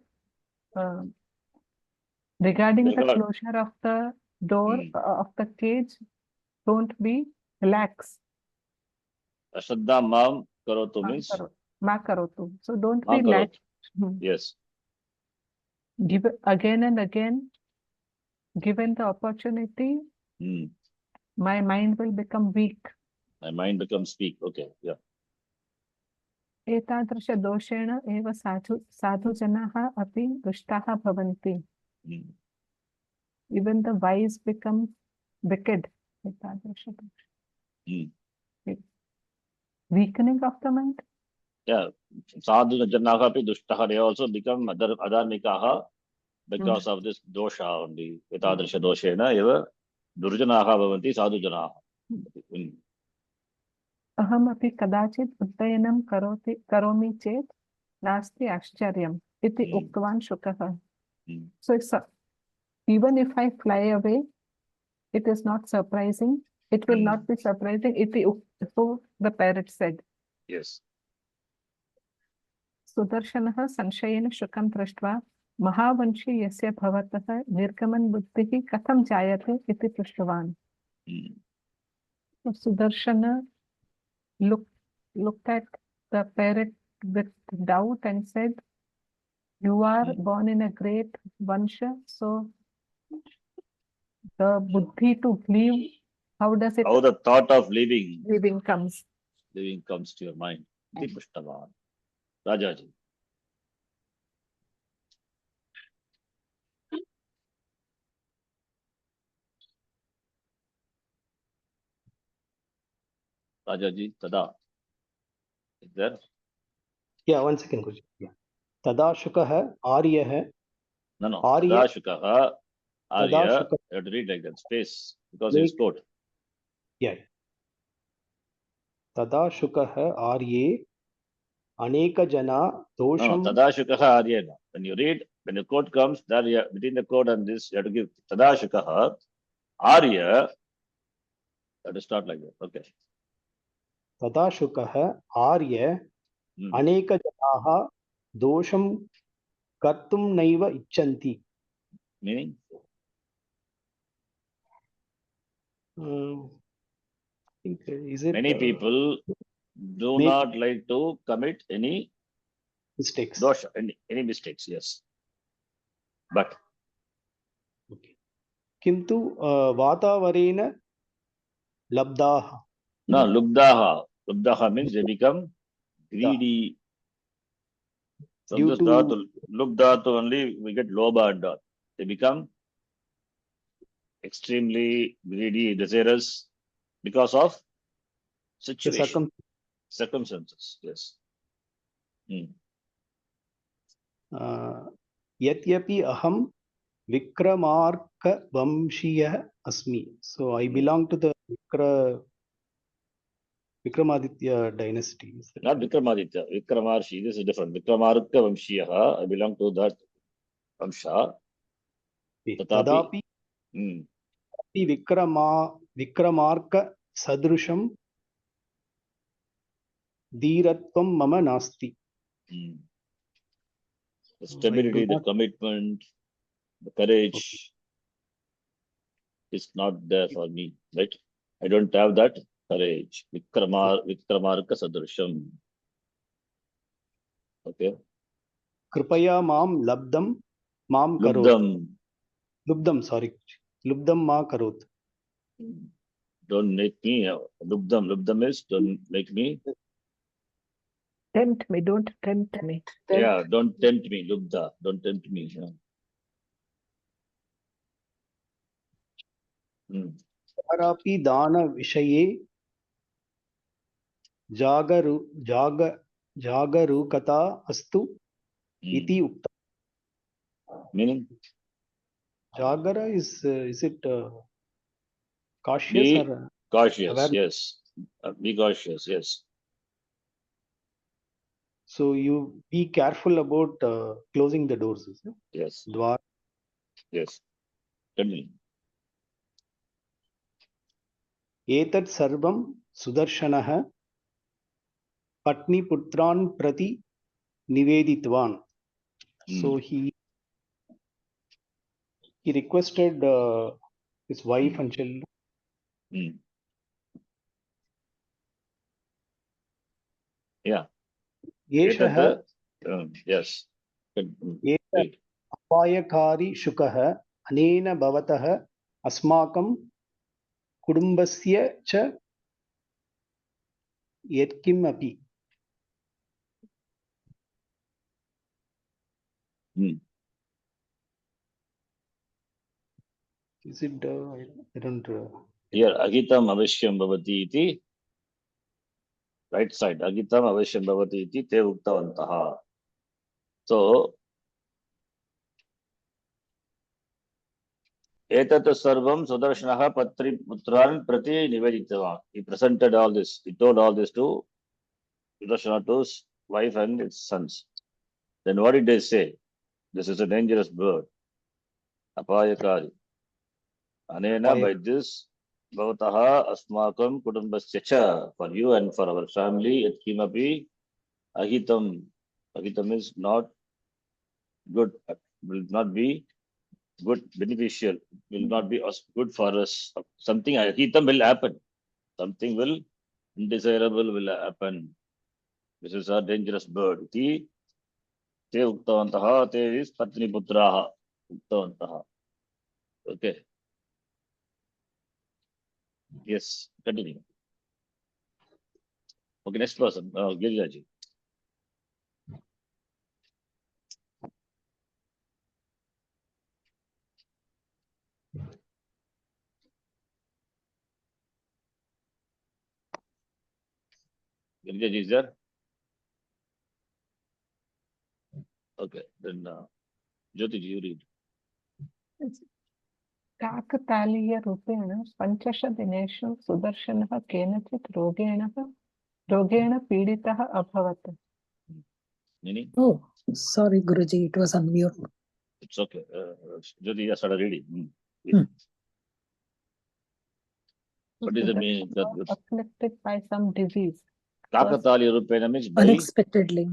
regarding the Regard- closure of the door of the cage, don't be lax. अश्रद्धां मां करोतु means Ma karotu. So don't मा be lax. करोतु yes Give again and again, given the opportunity, my mind will become weak. my mind becomes weak okay yeah एतादृश दोषेण एव साधुजनाः अपि दुष्टाः भवन्ति. Even the wise become wicked. एतादृश दोष. Weakening of the mind. yeah sadhu janaah api dushtaah they also become adharmikaah because of this dosha only etadrisha doshena eva durjanaah bhavanti sadhu janaah अहमपि कदाचित् उड्डयनं करोमि चेत् नास्ति आश्चर्यम् इति उक्तवान् शुकः. So even if I fly away, it is not surprising. It will not be surprising. So the parrot said. yes सुदर्शनः संशयेन शुकं दृष्ट्वा महावंशी यस्य भवतः निर्गमन बुद्धिः कथं जायते इति पृष्टवान्. Sudarshana looked at the parrot with doubt and said, you are born in a great vansha, so the buddhi to leave, how does it? how the thought of living comes? living comes to your mind iti prishtavan rajaji rajaji tada is there Yeah, 1 second, Guruji. Yeah. Tada Shukah Aryah. no Arya- tada shukah arya Shukah- you have to read like that space because it's quote Yeah. Tada Shukah Arye Aneka Jana no Dosham. tada shukah arya when you read when the quote comes there you have, between the quote and this you have to give tada shukah arya that is start like that okay Tada Shukah Arya Aneka Janaha Dosham Kartum Naiva Ichanti. meaning Is it many people do make- not like to commit any mistakes? dosha any mistakes yes but Okay. Kintu Vatavareena Labdaha. no lubdaha means they become greedy from Due this to- dhatu lubdhatu only we get lobha and dhat. They become extremely greedy desirous because of The situation circumstances yes Yatyapi Aham Vikramarka Vamshiya Asmi. So I belong to the Vikramaditya dynasty. Is that- not Vikramaditya Vikramarshi this is different Vikramarka Vamshiyaha I belong to that Vamsha Tadapi Vikramarka Sadrusham Dhiratvam Mama Nasti. the stability the not- commitment the courage is not there for me right I don't have that courage Vikramarka Sadrusham okay Kripaya Mam Labdam Mam Karot. Lubdam Lubdam, sorry. Lubdam Ma Karot. don't make me lubdam is don't make me Tempt me, don't tempt me. yeah don't tempt me lubda don't tempt me yeah. तारापि दानविषये जागरु जाग जागरूकता अस्तु इति उक्तम्. Meaning, Jagara is it cautious be or cautious. aware? Yes. Be cautious. Yes. So you be careful about closing the doors. Is it? Yes. Dwar. Yes. Continue. एतत् सर्वं सुदर्शनः पत्नीपुत्रान् प्रति निवेदितवान्. So he requested his wife and children. Yeah. एषः Yes. एतत् अपायकारी शुकः अनेन भवतः अस्माकं कुटुम्बस्य च यत्किमपि. Is it? I don't. Here, agitam avishyam bhavati iti. Right side. Agitam avishyam bhavati iti te uktavantaha. So, etat sarvam sudarshanaha patri putran prati niveditavan. He presented all this. He told all this to Sudarshana, to his wife and his sons. Then what did they say? This is a dangerous bird. Apayakari. Anena, by this, bhavataha asmakam kutumbasya cha, for you and for our family, et kimapi ahitam. Ahitam is not good, will not be good, beneficial, will not be good for us. Something ahitam will happen. Something will undesirable will happen. This is a dangerous bird. Iti te uktavantaha, te is patni putraha uktavantaha. Okay. Yes, continue. Okay, next person, Girijaji. Girijaji is there? Okay, then Jyoti, you read. काकतालीयरूपेण पञ्चशदिनेषु सुदर्शनः केनचित् रोगेण पीडितः अभवत्. Meaning? Oh, sorry, Guruji, it was on mute. It's okay. Jyoti, you started reading. What is the meaning? Afflicted by some disease. Kakataliya Rupena means by Unexpectedly.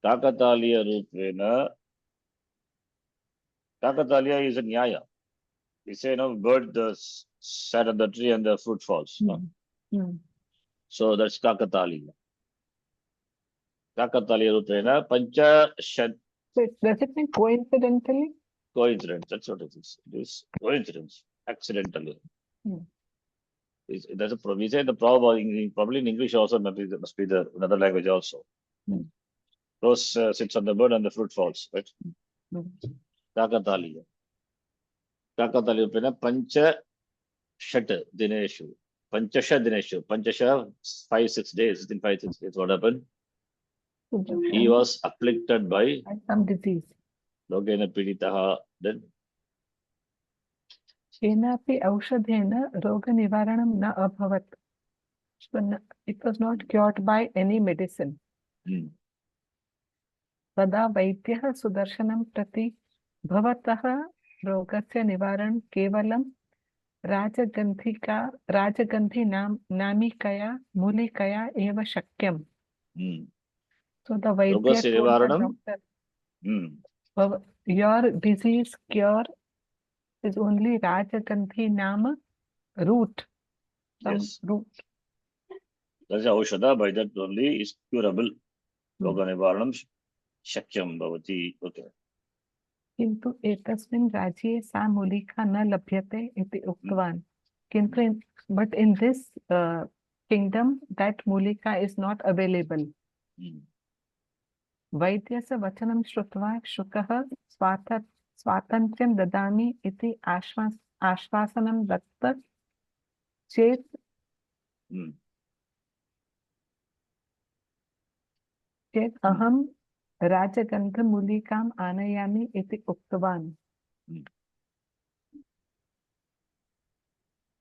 Kakataliya Rupena. Kakataliya is a nyaya. We say, bird sat on the tree and the fruit falls. So that's Kakataliya. Kakataliya Rupena Pancha Shad. Does it mean coincidentally? Coincidence. That's what it is. It is coincidence. Accidentally. That's a we say the probably in English also must be the another language also. Rose sits on the bird and the fruit falls, right? Kakataliya. Kakataliya Rupena Pancha Shat Dineshu. Panchasha Dineshu. Panchasha 5-6 days. Within 5-6 days, what happened? He was afflicted by some disease. Rogena Piditaha. Then केनापि औषधेन रोगनिवारणं न अभवत्. It was not cured by any medicine. तदा वैद्यः सुदर्शनं प्रति भवतः रोगस्य निवारणं केवलं राजगन्धी नामिकया मूलिकया एव शक्यम्. So the Vaidya told the doctor, your disease cure is only Rajagandhi Nama root. Yes. Root. That's Aushadha, by that only is curable. Roga Nivaranam Shakyam Bhavati. Okay. किन्तु एतस्मिन् राज्ये सा मूलिका न लभ्यते इति उक्तवान्. किन्तु but in this kingdom that मूलिका is not available. वैद्यस्य वचनं श्रुत्वा शुकः स्वातन्त्र्यं ददामि इति आश्वासनं दत्त चेत् Hmm. चेत् अहं राजगन्धमूलिकाम् आनयामि इति उक्तवान्.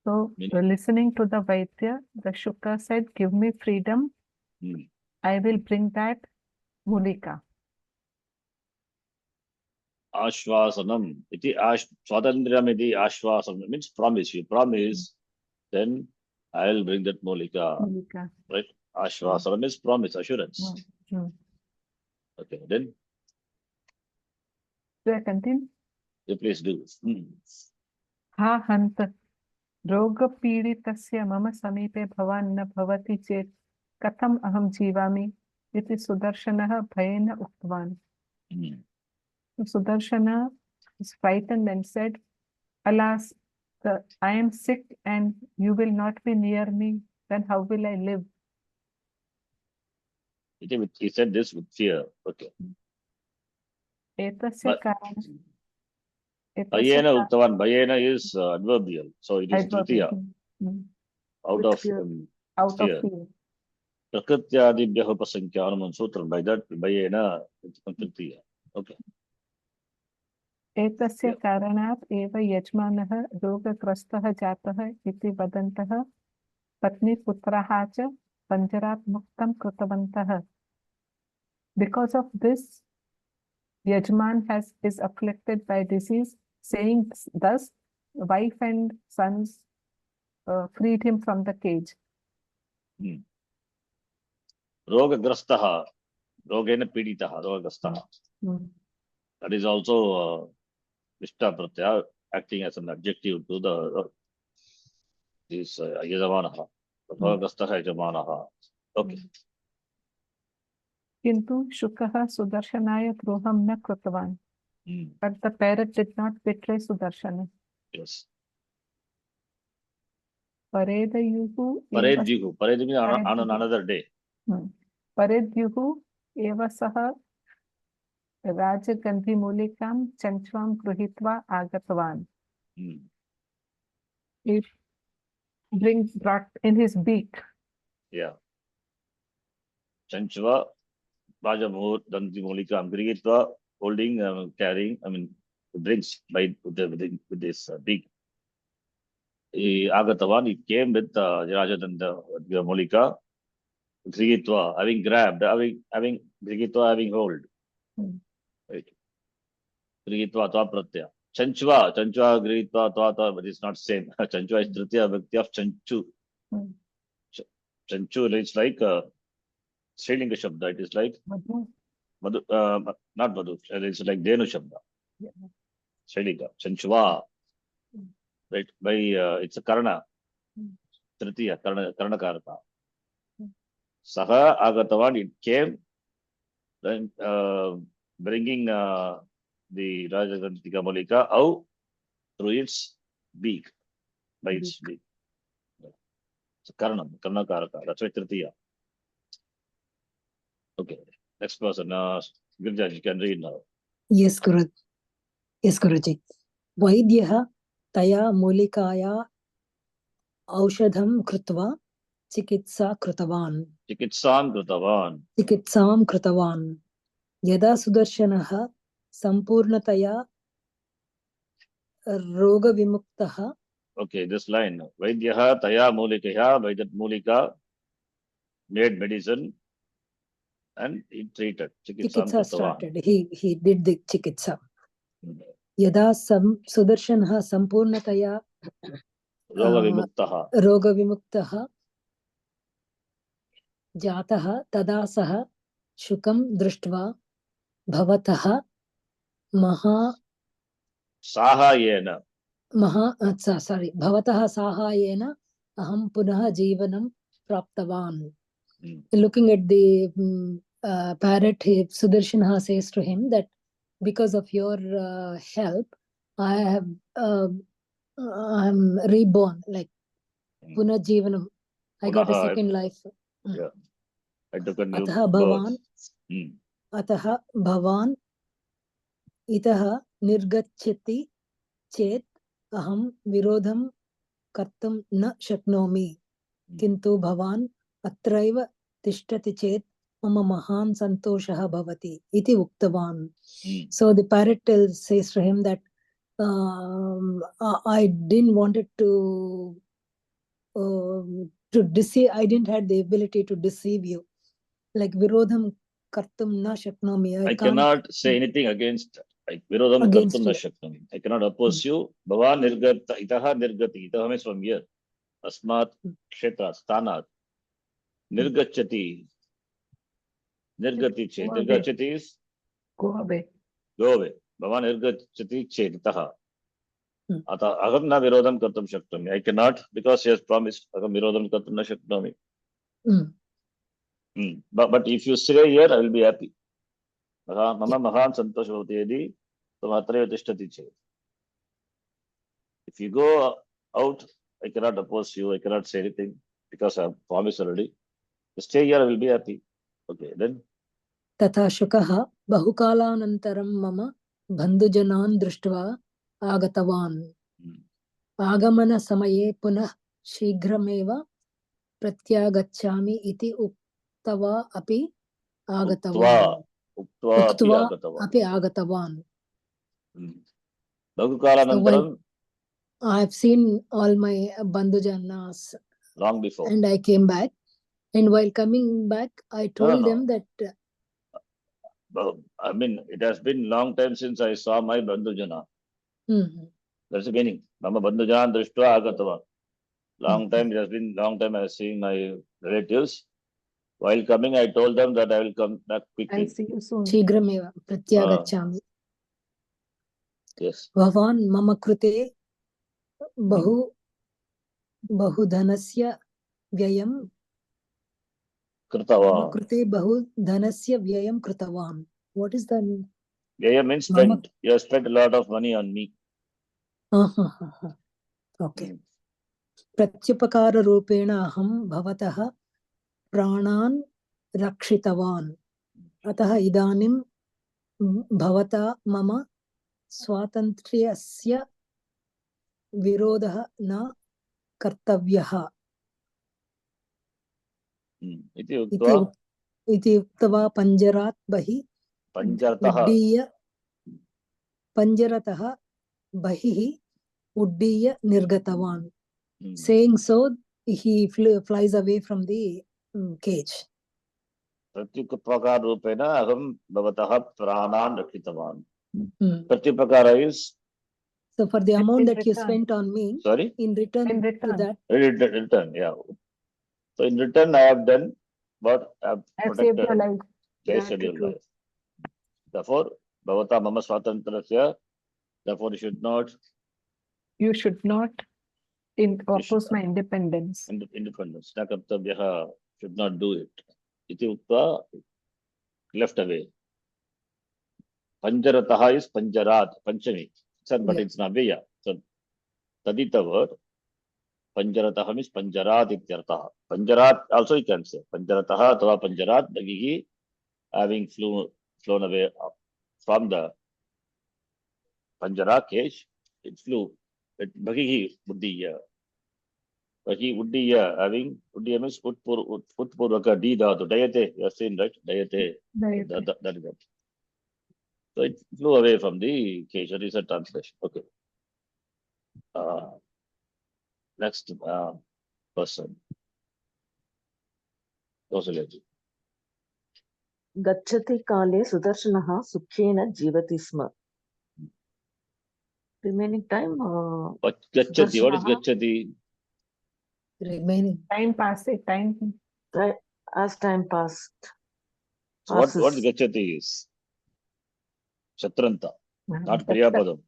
So listening to the Vaidya, the Shuka said, "Give me freedom. Hmm. I will bring that mulika." Ashvasanam. Iti Swatantriyam iti Ashvasanam means promise. You promise, then I'll bring that Molika. Mulika. Right? Ashvasanam is promise, assurance. Okay, then Do I continue? you please do. हा हन्त रोगपीडितस्य मम समीपे भवान् न भवति चेत् कथम् अहं जीवामि इति सुदर्शनः भयेन उक्तवान्. Sudarshana is frightened and said, "Alas, I am sick and you will not be near me, then how will I live?" He said this with fear. Okay. एतस्य कारण Bhayena Uktavan. Bhayena is adverbial. So it is Tritiya. Out of fear. fear. Prakrityadibhyah upasankhyanam sutram. By that, Bhayena it's Tritiya. Okay. एतस्य कारणात् एव यजमानः रोगग्रस्तः जातः इति वदन्तः पत्नी पुत्राः च पञ्जरात् मुक्तं कृतवन्तः. Because of this, Yajman is afflicted by disease, saying thus, wife and sons freed him from the cage. Rogagrastaha. Rogena piditaha. Rogagrastaha. That is also Vishta Pratyaya acting as an adjective to the this Yajamanaha. Rogagrastaha Yajamanaha. Okay. किन्तु शुकः सुदर्शनाय द्रोहं न कृतवान्. But the parrot did not betray Sudarshana. Yes. Paredyuhu Paredyuhu. Paredyuhu means on another day. Paredyuhu eva saha rajagandhimulikaam chanchvam gruhitva agatvan. He brought in his beak. Yeah. Chanchva Rajamur Dandimulika Grigitva holding, carrying, brings by with this big Agatavan, he came with Rajadanda Mulika, Grigitva, having grabbed, having Grigitva having hold. Right. Grigitva Tva Pratyaya. Chanchva Grigitva Tva, but it's not same. Chanchva is Tritiya Vyakti of Chanchu. Chanchu is like Srilinga Shabda, it is like Madhu, not Madhu, it's like Denu Shabda. Srilinga, Chanchva. Right, by it's a Karna. Tritiya, Karna Karaka. Saha Agatavan, it came, then bringing the Rajagantika Malika out through its beak, by its beak. It's a Karna Karaka, that's why Tritiya. Okay, next person, Girja, you can read now. Yes, Guruji. Vaidyaha taya mulikaya aushadham krutva chikitsa krutavan. Chikitsam krutavan. Yada sudarshanaha sampurnataya roga vimuktaha. Okay, this line. Vaidyaha taya mulikaya, by that mulika made medicine and he treated. Chikitsa started. He did the chikitsa. Yada sudarshanaha sampurnataya roga vimuktaha jataha tada saha shukam drishtva bhavataha Sahayena. Bhavataha sahayena aham punah jivanam praptavan. Looking at the parrot, Sudarshana says to him that because of your help, I'm reborn, like punah jivanam. I got a second life. Yeah. I took a new Ataha bhavan itaha nirgacchati chet अहं विरोधं कर्तुं न शक्नोमि किन्तु भवान् अत्रैव तिष्ठति चेत् मम महान् सन्तोषः भवति इति उक्तवान्. So the parrot says to him that I didn't wanted to deceive. I didn't have the ability to deceive you. Like virodham kartum na shaknomi. I can't cannot say anything against that. Like virodham Against kartum na you. shaknami. I cannot oppose you. Bhavan nirgata itaha nirgati. Itaha means from here. Asmat kshetra sthanat. Nirgachati. Nirgati chet. Go away. Nirgachati is Go away. go away. Bhavan nirgachati chet itaha. Hmm. Ata aham na virodham kartum shaknami. I cannot because he has promised. Aham virodham kartum na shaknami. But if you stay here, I will be happy. Mama mahan santosh bhavati yadi tam atraiva tishtati chet. If you go out, I cannot oppose you. I cannot say anything because I have promised already. Stay here, I will be happy. Okay, then. तथा शुकः बहुकालानन्तरं मम बन्धुजनान् दृष्ट्वा आगतवान्. आगमनसमये पुनः शीघ्रमेव प्रत्यागच्छामि इति उक्त्वा अपि आगतवान्. उक्त्वा अपि आगतवान्. बहुकालानन्तरं I have seen all my bandhujanas long before. and I came back. And while coming back, I told them that I mean, it has been long time since I saw my bandhujana. That's the meaning. Mama bandhujana drishtva agatava. Long time, it has been long time I have seen my relatives. While coming, I told them that I will come back quickly. I'll see you soon. शीघ्रमेव प्रत्यागच्छामि. Yes. भवान् मम कृते बहु धनस्य व्ययं कृतवान्. What is the Vyaya means spent. You have spent a lot of money on me. Okay. प्रत्युपकाररूपेण अहं भवतः प्राणान् रक्षितवान्. अतः इदानीं भवता मम स्वातन्त्र्यस्य विरोधः न कर्तव्यः इति उक्त्वा पञ्जरात् बहिः पञ्जरतः बहिः उड्डीय निर्गतवान्. Saying so, he flies away from the cage. प्रत्युपकाररूपेण अहं भवतः प्राणान् रक्षितवान्. Pratyupakara is. So for the amount that you spent on me, sorry, in return to that, return, yeah. So in return, I have done what I have saved your life. Saved your life. Therefore, bhavata mama swatantrasya. Therefore, you should not oppose my independence. Independence. Na kartavyaha, should not do it. Iti ukta, left away. Panjarataha is panjarat, panchami. But it's navya. So tadita word. Panjarataha means panjarat ityartaha. Panjarat also you can say. Panjarataha atava panjarat, dagihi, having flown away from the panjara cage, it flew. Bhagihi buddhiya. Bhagi buddhiya, having buddhiya means utpurvaka di dhatu. Dayate, you have seen, right? Dayate. That is it. So it flew away from the cage. That is a translation. Okay. Next person. Kausalyaji. गच्छति काले सुदर्शनः सुखेन जीवति स्म. Remaining time. Gachati. What is gachati? remaining Time passing. Time. Right, as time passed. So what is gachati is? Shatranta. Not Kriyapadam.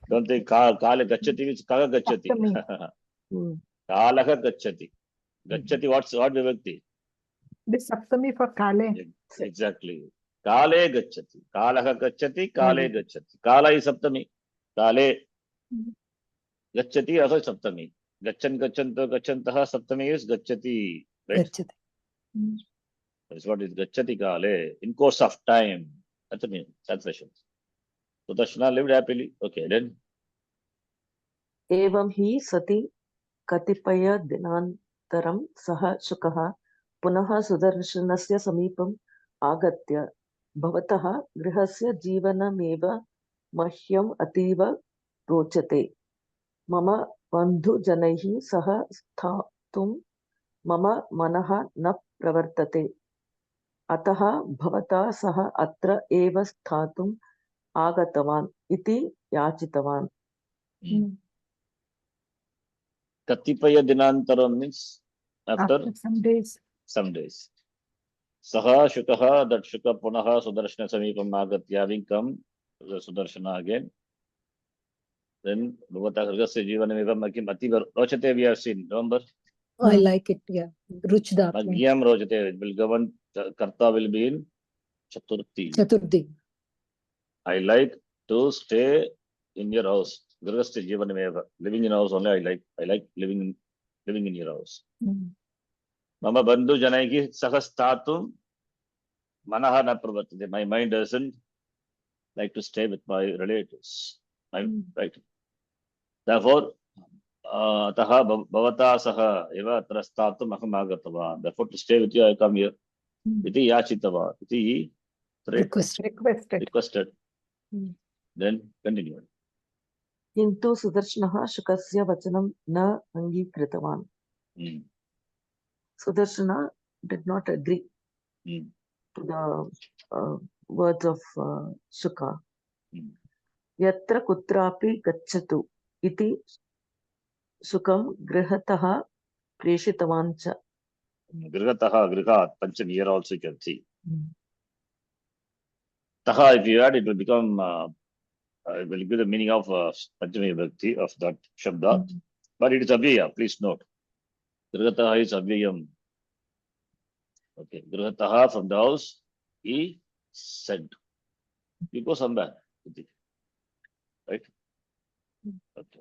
Don't think kale gachati means kaga gachati. Kalaha gachati. Gachati, what vibhakti? This saptami for kale. Exactly. Kale gachati. Kalaha gachati, kale gachati. Kala is saptami. Kale gachati also saptami. Gachan gachantaha saptami is gachati. Right? gachati. That's what is gachati kale. In course of time. That's the meaning. Translation. So Darshana lived happily. Okay, then. एवं हि सति कतिपयदिनान्तरं सः शुकः पुनः सुदर्शनस्य समीपम् आगत्य भवतः गृहस्य जीवनमेव मह्यम् अतीव रोचते। मम बन्धुजनैः सह स्थातुं मम मनः न प्रवर्तते। अतः भवता सह अत्र एव स्थातुम् आगतवान् इति याचितवान्। Katipaya dinantaram means after After some days. some days. Saha Shukaha, that Shuka Punaha Sudarshana Samipam Agatya, having come to the Sudarshana again. Then Bhavata Sargasya Jivanamivam Makim Ativa Rochate we have seen, remember? I like it, yeah. Ruchdatma. Magyam Rochate, it will govern, Karta will be in Chaturthi. Chaturthi. I like to stay in your house. Grihastha Jivanameva. Living in house only I like living in your house. Mama Bandhu Janaiki Sahastatum Manaha na pravartate. My mind doesn't like to stay with my relatives. Right. Therefore, Taha Bhavata Saha Eva Trastatum Ahamagatava. Therefore, to stay with you, I come here. Iti Yachitava. Iti requested. Then continue. किन्तु सुदर्शनः शुकस्य वचनं न अङ्गीकृतवान्. Sudarshana did not agree to the words of Shuka. Yatra kutrapi gacchatu iti Shukam grihatah preshitavan cha. Grihatah, grihat, Panchami here also you can see. Taha, if you add, it will become, it will give the meaning of Panchami Vibhakti of that Shabda. But it is Avyaya, please note. Grihatah is Avyayam. Okay, Grihatah from the house, he said. You go somewhere. Right? Okay.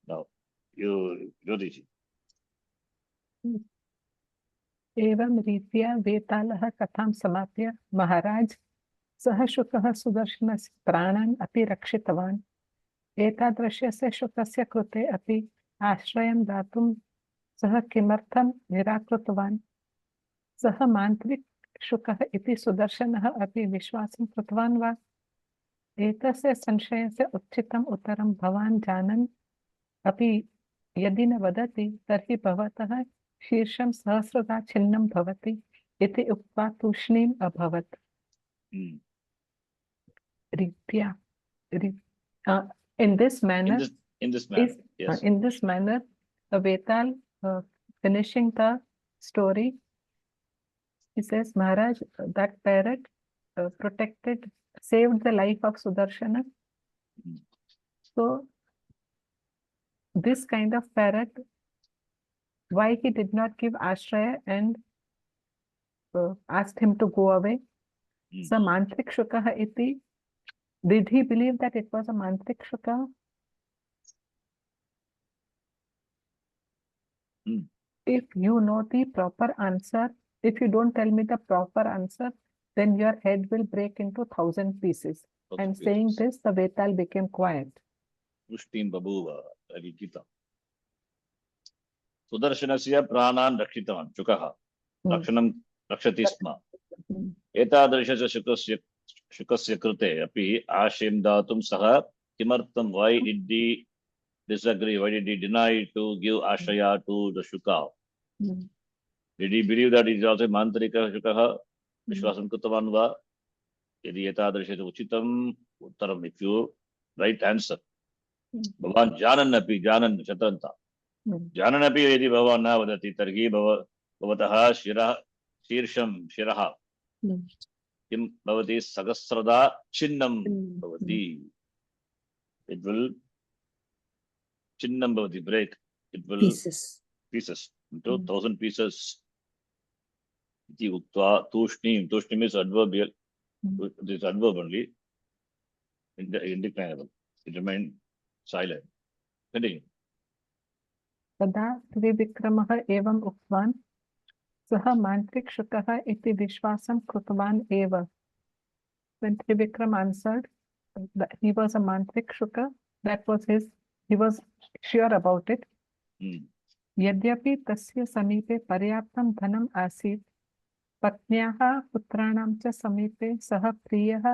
Now, you, Jyotishi. एवं रीत्या वेतालः कथां समाप्य महाराज सः शुकः सुदर्शनस्य प्राणान् अपि रक्षितवान्। एतादृशस्य शुकस्य कृते अपि आश्रयं दातुं सः किमर्थं निराकृतवान्? सः मान्त्रिक शुकः इति सुदर्शनः अपि विश्वासं कृतवान् वा? एतस्य संशयस्य उचितम् उत्तरं भवान् जानन् अपि यदि न वदति तर्हि भवतः शीर्षं सहस्रदा छिन्नं भवति इति उक्त्वा तूष्णीम् अभवत्। रीत्या in this manner, Vetal finishing the story, he says, Maharaj, that parrot saved the life of Sudarshana. So this kind of parrot, why he did not give Ashraya and asked him to go away? So Mantrik Shukaha iti, did he believe that it was a Mantrik Shuka? If you know the proper answer, if you don't tell me the proper answer, then your head will break into 1,000 pieces. And saying this, the Vetal became quiet. Pushtim Babuva, Gita. Sudarshanasya Pranan Rakshitavan, Shukaha. Rakshanam Rakshati Sma. Etadrishasya Shukasya Krute, Api Ashim Datum Saha, Kimartam, why did he disagree? Why did he deny to give Ashraya to the Shuka? Did he believe that it is also Mantrika Shukaha? Vishwasam Kutavan va? Yadi Etadrishasya Uchitam Uttaram, if you right answer. Bhavan Janan Api, Janan Chatranta. Janan Api Yadi Bhavan Navadati Targi Bhavataha Shirsham Shiraha. Kim Bhavati Sagasrada Chinnam Bhavati. It will Chinnam Bhavati break. It will pieces into 1,000 pieces. Iti Uktva Tushnim. Tushnim is adverbial. This adverb only. Indeclinable. It remained silent. Continue. तदा त्रिविक्रमः एवम् उक्तवान् सः मान्त्रिक शुकः इति विश्वासं कृतवान् एव. When Trivikram answered that he was a Mantrik Shuka, that was he was sure about it. Hmm. यद्यपि तस्य समीपे पर्याप्तं धनम् आसीत्, पत्न्याः पुत्राणां च समीपे सः प्रियः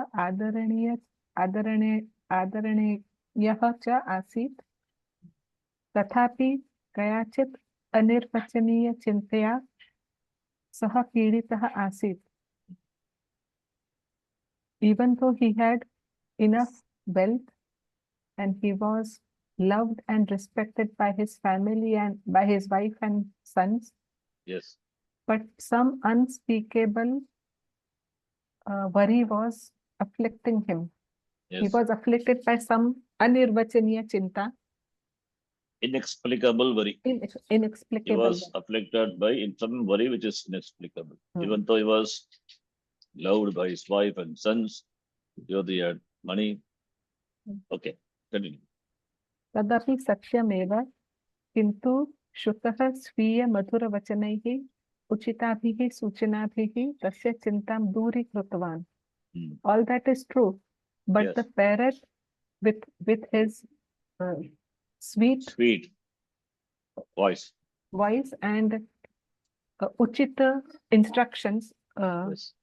आदरणीयः च आसीत्, तथापि कयाचित् अनिर्वचनीयचिन्तया सः पीडितः आसीत्. Even though he had enough wealth and he was loved and respected by his family and by his wife and sons, Yes. but some unspeakable worry was afflicting him. He Yes. was afflicted by some anirvachaniya chinta, Inexplicable worry. He inexplicable. was afflicted by some worry which is inexplicable. Hmm. Even though he was loved by his wife and sons, he had money. Okay, continue. तदपि सत्यमेव, किन्तु शुकः स्वीय मधुरवचनैः उचिताभिः सूचनाभिः तस्य चिन्तां दूरीकृतवान्. Hmm. All that is true, but Yes. the parrot with his sweet Sweet voice. voice and uchita instructions Yes.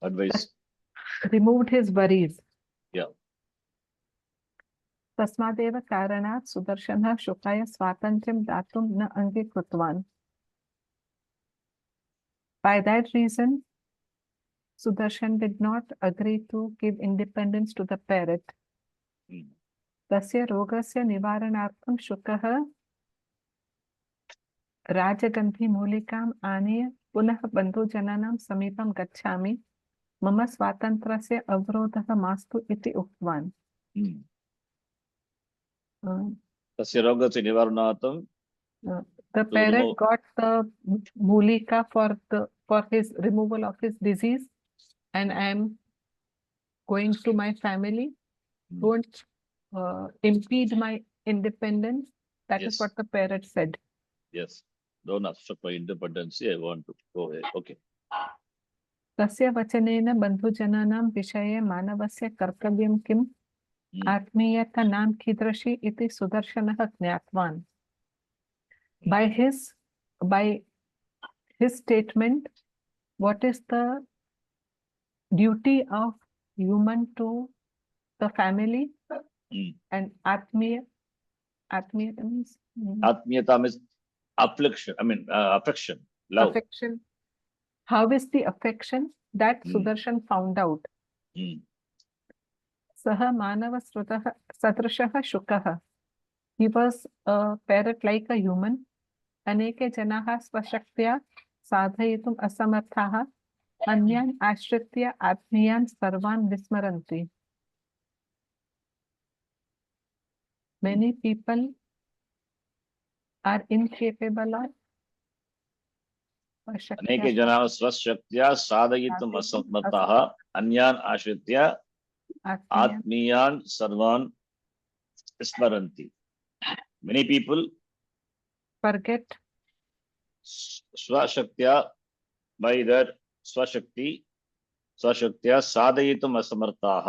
Advice. removed his worries. Yeah. तस्मादेव कारणात् सुदर्शनः शुकाय स्वातन्त्र्यं दातुं न अङ्गीकृतवान्. By that reason, Sudarshan did not agree to give independence to the parrot. Hmm. तस्य रोगस्य निवारणार्थं शुकः राजगन्धिमूलिकाम् आनीय पुनः बन्धुजनानां समीपं गच्छामि, मम स्वातन्त्र्यस्य अवरोधः मास्तु इति उक्तवान्. Hmm. Tasya rogasi nivaranatam. The parrot got the mulika for his removal of his disease, and I am going to my family. Hmm. Don't impede my independence. That is Yes. what the parrot said. Yes. Don't obstruct my independence. I want to go ahead. Okay. तस्य वचनेन बन्धुजनानां विषये मानवस्य कर्तव्यं किम्, Hmm. आत्मीयता नाम कीदृशी इति सुदर्शनः ज्ञातवान्. By his statement, what is the duty of human to the family, Hmm. and atmiya means Atmiyata means affliction. Affection, love. affection. How is the affection that Hmm. Sudarshan found out? Hmm. Saha manava srutah sadrishah shukah. He was a parrot like a human. Aneke janaha svashaktya sadhayitum asamarthaha अन्यान् आश्रित्य आत्मीयान् सर्वान् विस्मरन्ति. Many people are incapable of Aneke janaः स्वशक्त्या साधयितुम् असमर्थाः अन्यान् आश्रित्य आत्मीयान् सर्वान् विस्मरन्ति. Many people forget स्वशक्त्या, by their स्वशक्त्या साधयितुम् असमर्थाः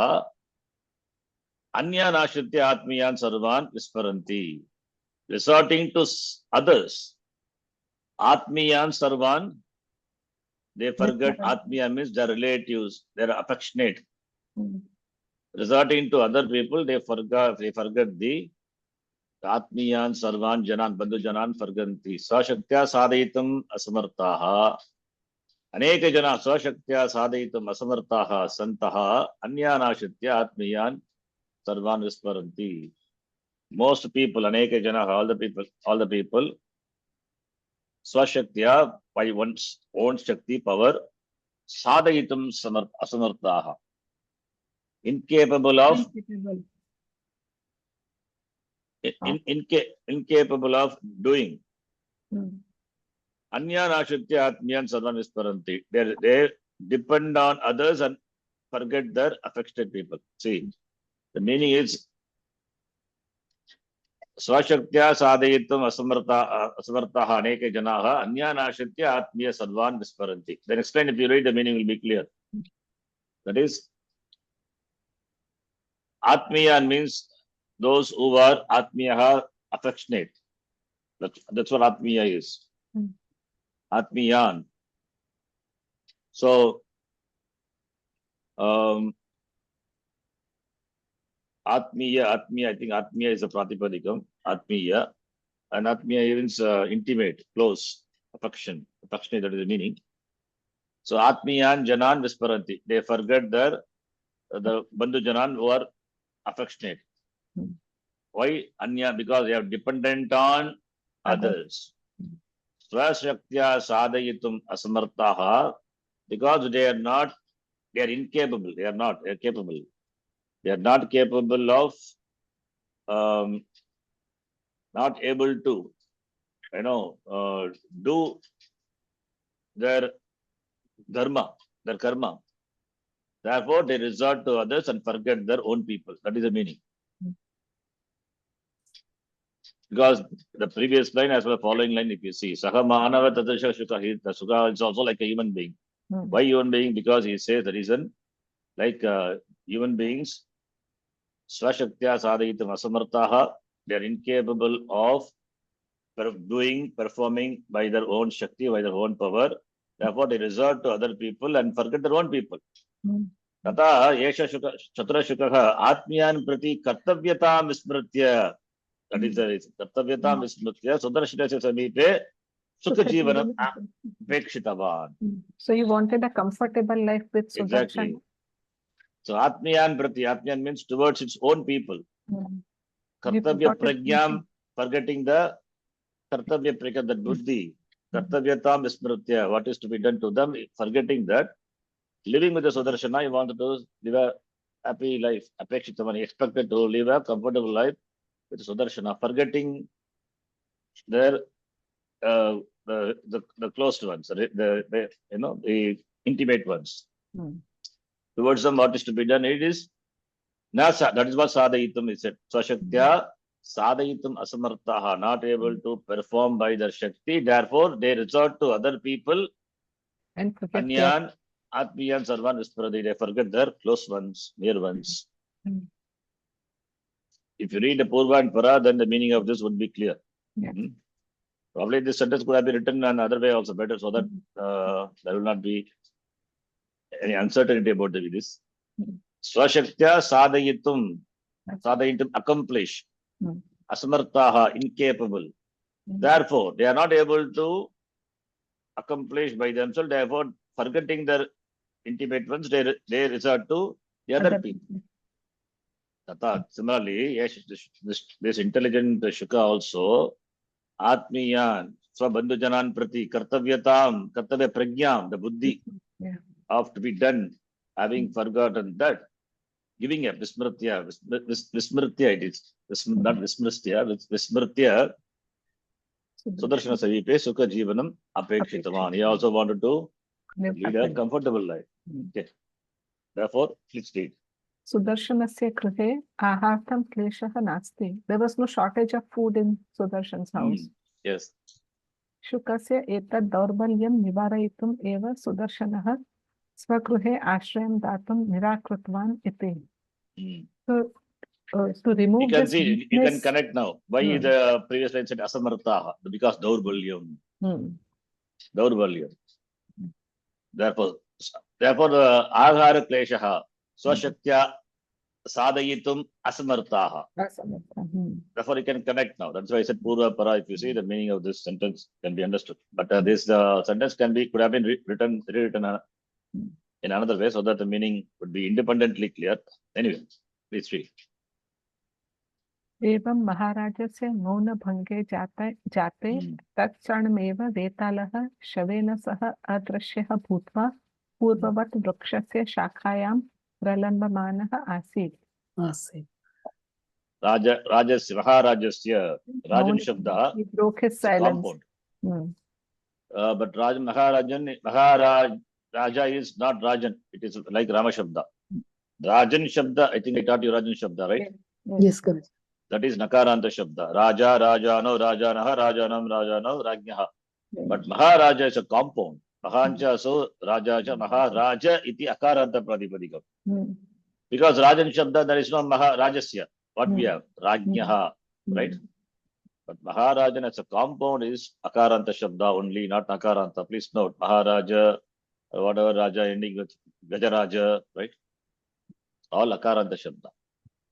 अन्यान् आश्रित्य आत्मीयान् सर्वान् विस्मरन्ति. Resorting to others, आत्मीयान् सर्वान्, they forget. Atmiya means their relatives, their affectionate. Resorting to other people, they forget the आत्मीयान् सर्वान् जनान् बन्धुजनान् फर्गन्ति. स्वशक्त्या साधयितुम् असमर्थाः अनेक जनाः स्वशक्त्या साधयितुम् असमर्थाः सन्तः अन्यान् आश्रित्य आत्मीयान् सर्वान् विस्मरन्ति. Most people, अनेक जनाः, all the people स्वशक्त्या, by one's own shakti power, साधयितुम् असमर्थाः, incapable of doing. Anyan ashritya atmiyan sarvan visparanti. They depend on others and forget their affected people. See, the meaning is swashaktya sadhayitum asamartaha aneke janaha anyan ashritya atmiya sarvan visparanti. Then explain, if you read, the meaning will be clear. That is, atmiyan means those who are Atmiyaha, affectionate. That's what Atmiya is. Atmiyan. So, Atmiya, I think Atmiya is a Pratipadikam, Atmiya. And Atmiya means intimate, close, affection. Affectionate, that is the meaning. So Atmiyan Janan Visparanti. They forget the Bandhu Janan who are affectionate. Why? Anya, because they are dependent on others. Swashaktya Sadayitum Asamartaha, because they are incapable. They are capable. They are not capable of, not able to, do their dharma, their karma. Therefore, they resort to others and forget their own people. That is the meaning. Because the previous line as well as following line, if you see, Saha Mahanava Tadasha Shuka, the Sukha is also like a human being. Why human being? Because he says the reason, like human beings, Swashaktya Sadayitam Asamartaha, they are incapable of performing by their own Shakti, by their own power. Therefore, they resort to other people and forget their own people. Tata Yesha Chatra Shukaha Atmiyan Prati Kartavyatam Vismritya. That is the reason. Kartavyatam Vismritya Sudarshana Samipe Sukha Jivanam Apekshitavan. So you wanted a comfortable life with Sudarshan. Exactly. So Atmiyan Prati, Atmiyan means towards its own people. Kartavya Pragyam, forgetting the Kartavya Pragya, that Buddhi. Kartavyatam Vismritya, what is to be done to them, forgetting that. Living with the Sudarshana, he wanted to live a happy life. Apekshitavan, he expected to live a comfortable life with Sudarshana, forgetting their the close ones, the intimate ones. Towards them, what is to be done? It is Nasa. That is what Sadayitam is said. Swashaktya Sadayitam Asamartaha, not able to perform by their Shakti. Therefore, they resort to other people. And forget their- Anyan, Atmiyan, Sarvan, Visparadi. They forget their close ones, near ones. If you read the Purva and Para, then the meaning of this would be clear. Yeah. Probably this sentence could have been written another way also better, so that there will not be any uncertainty about this. Swashaktya Sadayitum, accomplish. Asamartaha, incapable. Therefore, they are not able to accomplish by themselves. Therefore, forgetting their intimate ones, they resort to the other people. Similarly, yes, this intelligent Shuka also, Atmiyan, Swabandhu Janan Prati, Kartavyatam, Kartavya Pragyam, the Buddhi of to be done, having forgotten that, giving up, Vismritya, Vismritya it is, not Vismritya, Vismritya, Sudarshana Savipe, Sukha Jivanam, Apekshitavan. He also wanted to lead a comfortable life. Okay. Therefore, please read. Sudarshanasya krihe ahartam kleshah nasti. There was no shortage of food in Sudarshan's house. Yes. Shukasya etad daurbalyam nivarayitum eva Sudarshanah swagruhe ashrayam datum nirakritvan iti. So, to remove You can this see, you can weakness- connect now. Why the previous line said Asamartaha? Because Daurbalyam. Daurbalyam. Therefore, Ahara Kleshaha, Swashaktya Sadayitum Asamartaha. Therefore, you can connect now. That's why I said Purva Para. If you see, the meaning of this sentence can be understood. But this sentence could have been rewritten in another way so that the meaning would be independently clear. Anyway, please read. एवं महाराजस्य मौनभङ्गे जाते तत्क्षणमेव वेतालः शवेन सह अदृश्यः भूत्वा पूर्ववत् वृक्षस्य शाखायां प्रलम्बमानः आसीत्. Mahārājasya, Rajan Shabda, He broke his silence. compound. But Maharaja is not Rajan. It is like Rama Shabda. Rajan Shabda, I think I taught you Rajan Shabda, right? Yes, correct. That is Nakaranta Shabda. Raja, Rajano, Rajanaha, Rajanam, Rajano, Rajnaha. But Maharaja is a compound. Mahancha, so Rajaja, Maharaja, iti Akaranta Pradipadikam. Because Rajan Shabda, there is no Maharajasya. what we have, Rajnyaha, right? But Maharajan as a compound is Akaranta Shabda only, not Nakaranta. Please note, Maharaja, whatever Raja ending with Gajaraja, right? All Akaranta Shabda.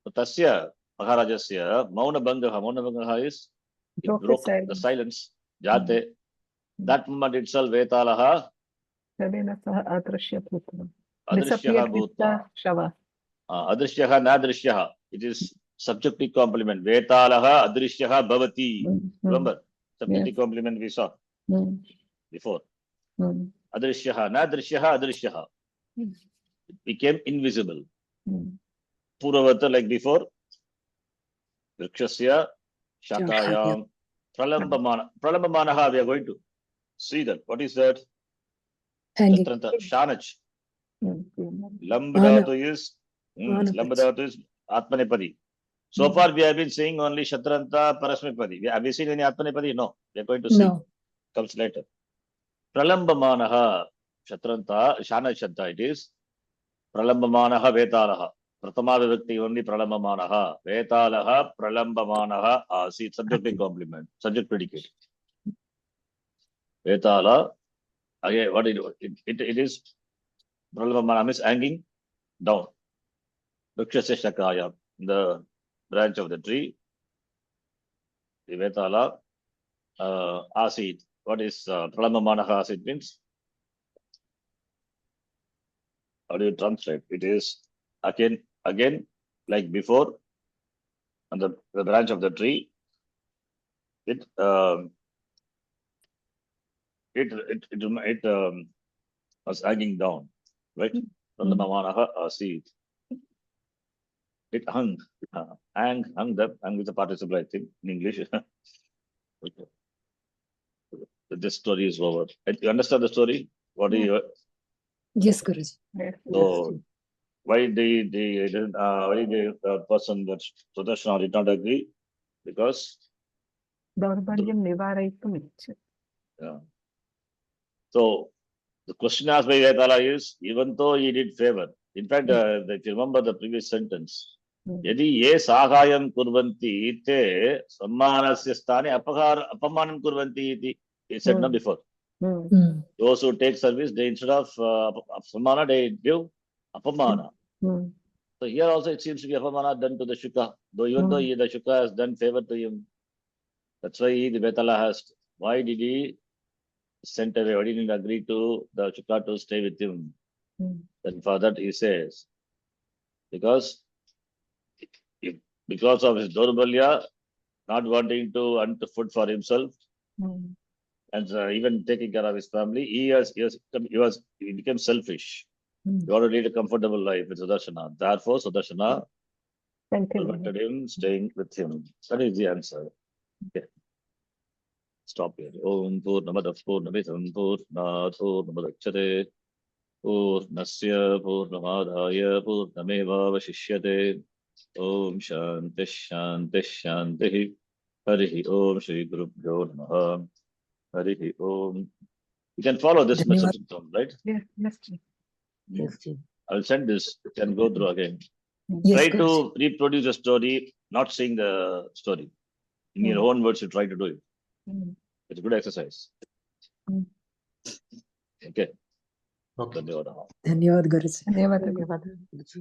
So Tasya, Maharajasya, Mauna Bangaha is, it Broke the broke the silence. silence, Jate. That moment itself, Vetalaha, Shavena saha adrishya bhutva. Adrishyaha Disappeared with the Bhutva. shava. Adrishyaha Nadrishyaha. It is subjective complement. Vetalaha Adrishyaha Bhavati. Remember, subjective Yes. complement we saw Mm, before. mm, Adrishyaha Nadrishyaha Adrishyaha. Mm. It became invisible. mm. Puravata like before. Vrikshasya Shakayam. Shakayam Pralambamana. Pralambamanaha we are going to see that. What is that? Hanging. Chatranta Shanach. Mm. Lambadatu is Anapati. Lambadatu is Atmanepadi. So far we have been saying only Shatranta Parasmipadi. Have we seen any Atmanepadi? No. We are going to see. No. Comes later. Pralambamanaha Shatranta Shana Shanta it is. Pralambamanaha Vetalaha. Pratama Vivakti only Pralambamanaha. Vetalaha Pralambamanaha Asit. Subjective complement. Subject predicate. Vetala. Again, what it is Pralambamanaha is hanging down. Vrikshasya Shakaya. The branch of the tree. The Vetala Asit. What is Pralambamanaha Asit means? How do you translate? It is again like before on the branch of the tree. It was hanging down, right? Pralambamanaha Asit. It hung, hung with the participle, I think, in English. Okay. This story is over. You understand the story? What do you? Yes, Guruji. Yes. So why the person that Sudarshana did not agree? Because Daurbalyam nivaraytum ichchati. yeah. So the question asked by Vetala is, even though he did favor, in fact, if you remember the previous sentence, यदि ये साहाय्यं कुर्वन्ति ते सम्मानस्य स्थाने अपमानं कुर्वन्ति इति he said no before. Those who take service, they instead of sammana, they give apamana. So here also it seems to be apamana done to the Shuka, though even though the Shuka has done favor to him. That's why the Vetala asked, why did he sent away? Why didn't he agree to the Shuka to stay with him? Then for that he says, because of his Daurbalya, not wanting to earn food for himself, and even taking care of his family, he became selfish. He wanted to lead a comfortable life with Sudarshana. Therefore, Sudarshana prevented him staying with him. That is the answer. Okay. Stop here. Om Purnamadav Purnamidam Purnat Purnamudachyate Purnasya Purnamadaya Purnameva Vashishyate. Om Shanti Shanti Shanti. Harihi Om Shri Gurubhyo Namaha. Harihi Om. You can follow this message, right? Yes, yes. Yes, Ji. I'll send this. You can go through again. Yes, Try Guruji. to reproduce a story, not saying the story. In your own words, you try to do it. It's a good exercise. Okay. Okay. Dhanyawadaha. Dhanyawad Guruji. ధన్యవాదాలు. ధన్యవాదాలు, గురుజీ.